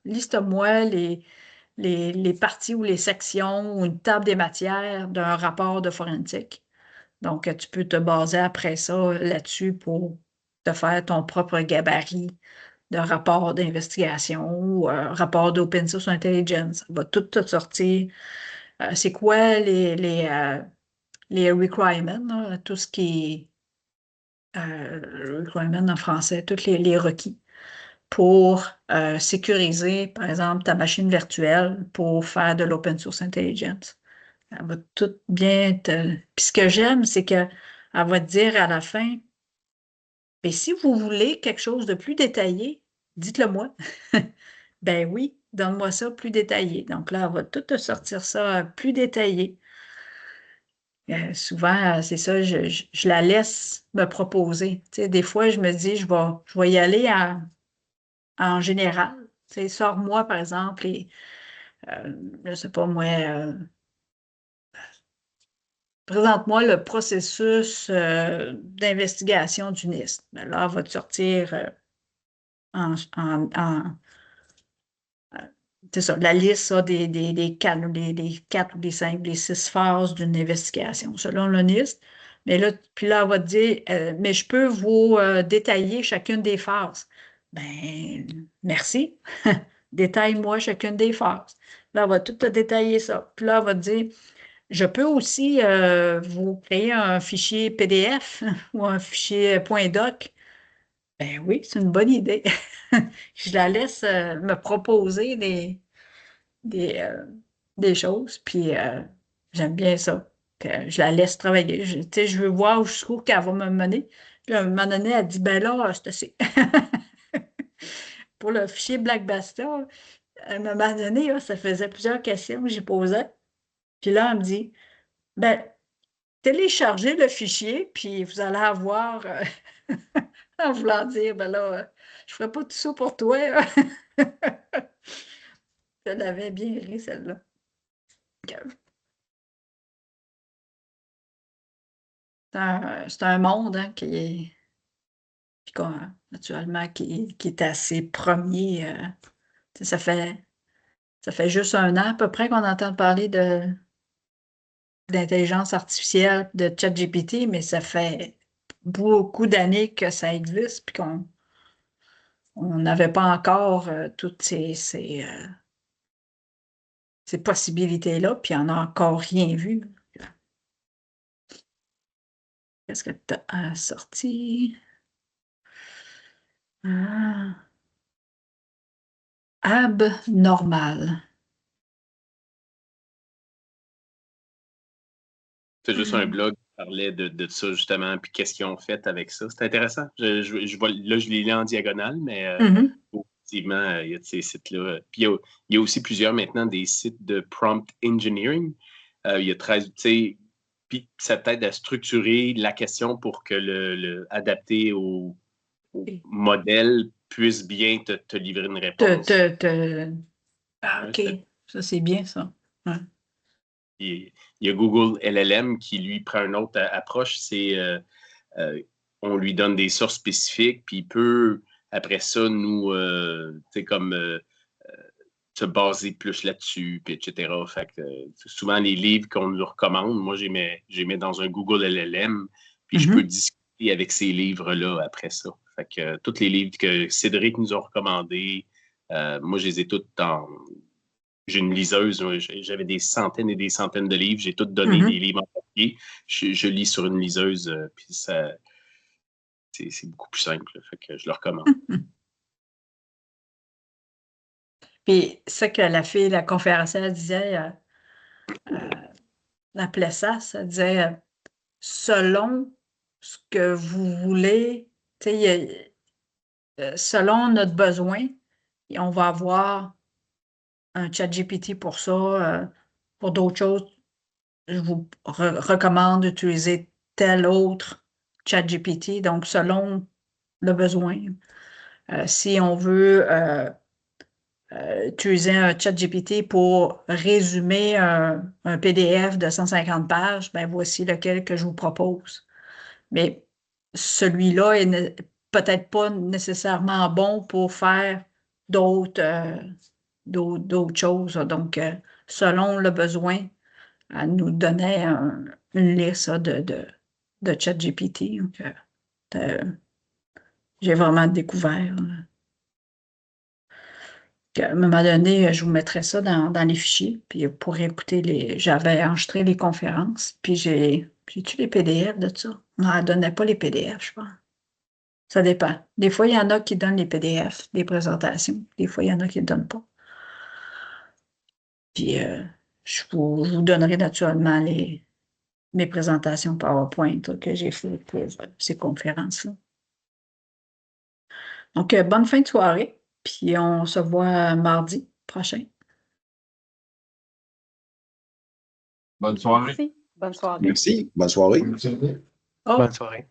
liste-moi les parties ou les sections ou une table des matières d'un rapport de forensique. Donc, tu peux te baser après ça là-dessus pour te faire ton propre gabarit de rapport d'investigation ou rapport d'Open Source Intelligence. Ça va tout te sortir. C'est quoi les requirements, là, tout ce qui est requirements en français, tous les requis pour sécuriser, par exemple, ta machine virtuelle pour faire de l'Open Source Intelligence. Elle va tout bien te... Puis ce que j'aime, c'est qu'elle va te dire à la fin, mais si vous voulez quelque chose de plus détaillé, dites-le moi. Ben oui, donne-moi ça plus détaillé. Donc là, elle va tout te sortir ça plus détaillé. Souvent, c'est ça, je la laisse me proposer. Tu sais, des fois, je me dis, je vais y aller en général. Tu sais, sors-moi, par exemple, et je ne sais pas moi, présente-moi le processus d'investigation du NIST. Ben là, elle va te sortir en c'est ça, la liste ça, des 4, des 4 ou des 5 ou des 6 phases d'une investigation, selon le NIST. Mais là, puis là, on va te dire, mais je peux vous détailler chacune des phases. Ben, merci. Détaille-moi chacune des phases. Là, on va tout te détailler ça. Puis là, on va te dire, je peux aussi vous créer un fichier PDF ou un fichier .doc. Ben oui, c'est une bonne idée. Je la laisse me proposer des, euh, des choses, puis j'aime bien ça. Que je la laisse travailler. Tu sais, je veux voir jusqu'où qu'elle va me mener. Puis à un moment donné, elle dit, ben là, c'est assez. Pour le fichier Black Basta, à un moment donné, là, ça faisait plusieurs questions que j'ai posées. Puis là, elle me dit, ben, téléchargez le fichier, puis vous allez avoir, en voulant dire, ben là, je ne ferai pas tout ça pour toi. Je l'avais bien ri, celle-là. C'est un monde hein, naturellement, qui est assez premier. Tu sais, ça fait juste un an à peu près qu'on entend parler d'intelligence artificielle, de ChatGPT, mais ça fait beaucoup d'années que ça existe, puis on n'avait pas encore toutes ces possibilités-là, puis on n'a encore rien vu. Qu'est-ce que tu as sorti? Abnormal.
C'est juste un blog qui parlait de ça, justement, puis qu'est-ce qu'ils ont fait avec ça. C'est intéressant. Là, je l'ai lu en diagonale, mais effectivement, il y a de ces sites-là. Puis il y a aussi plusieurs maintenant des sites de prompt engineering. Il y a 13, tu sais, puis ça t'aide à structurer la question pour que adapter au modèle puisse bien te livrer une réponse.
Ah, OK.
Ouais,
Ça, c'est bien, ça. Ouais.
il y a Google LLM qui, lui, prend une autre approche. C'est on lui donne des sources spécifiques, puis il peut, après ça, nous, tu sais, comme se baser plus là-dessus, puis etc. Fait que souvent, les livres qu'on nous recommande, moi, je les mets dans un Google LLM, puis je peux discuter avec ces livres-là après ça. Fait que tous les livres que Cédric nous a recommandés, moi, je les ai tous dans... J'ai une liseuse, j'avais des centaines et des centaines de livres, j'ai tout donné des livres en papier, je lis sur une liseuse, puis ça, c'est beaucoup plus simple, fait que je le recommande.
Puis ça que la fille, la conférencière disait, la Plessas, elle disait, selon ce que vous voulez, tu sais, selon notre besoin, et on va avoir un chat GPT pour ça, pour d'autres choses, je vous recommande d'utiliser tel autre chat GPT, donc selon le besoin. Si on veut utiliser un chat GPT pour résumer un PDF de 150 pages, ben voici lequel que je vous propose. Mais celui-là est peut-être pas nécessairement bon pour faire d'autres choses. Donc, selon le besoin, elle nous donnait une liste de ChatGPT. Donc, j'ai vraiment découvert. À un moment donné, je vous mettrai ça dans les fichiers, puis vous pourrez écouter j'avais enregistré les conférences, puis j'ai-tu les PDF de ça? Non, elle ne donnait pas les PDF, je pense. Ça dépend. Des fois, il y en a qui donnent les PDF des présentations. Des fois, il y en a qui ne donnent pas. Puis, je vous donnerai naturellement mes présentations PowerPoint que j'ai faites pour ces conférences-là. Donc, bonne fin de soirée, puis on se voit mardi prochain.
Bonne soirée.
Merci. Bonne soirée.
Merci. Bonne soirée.
Oh,
Bonne soirée.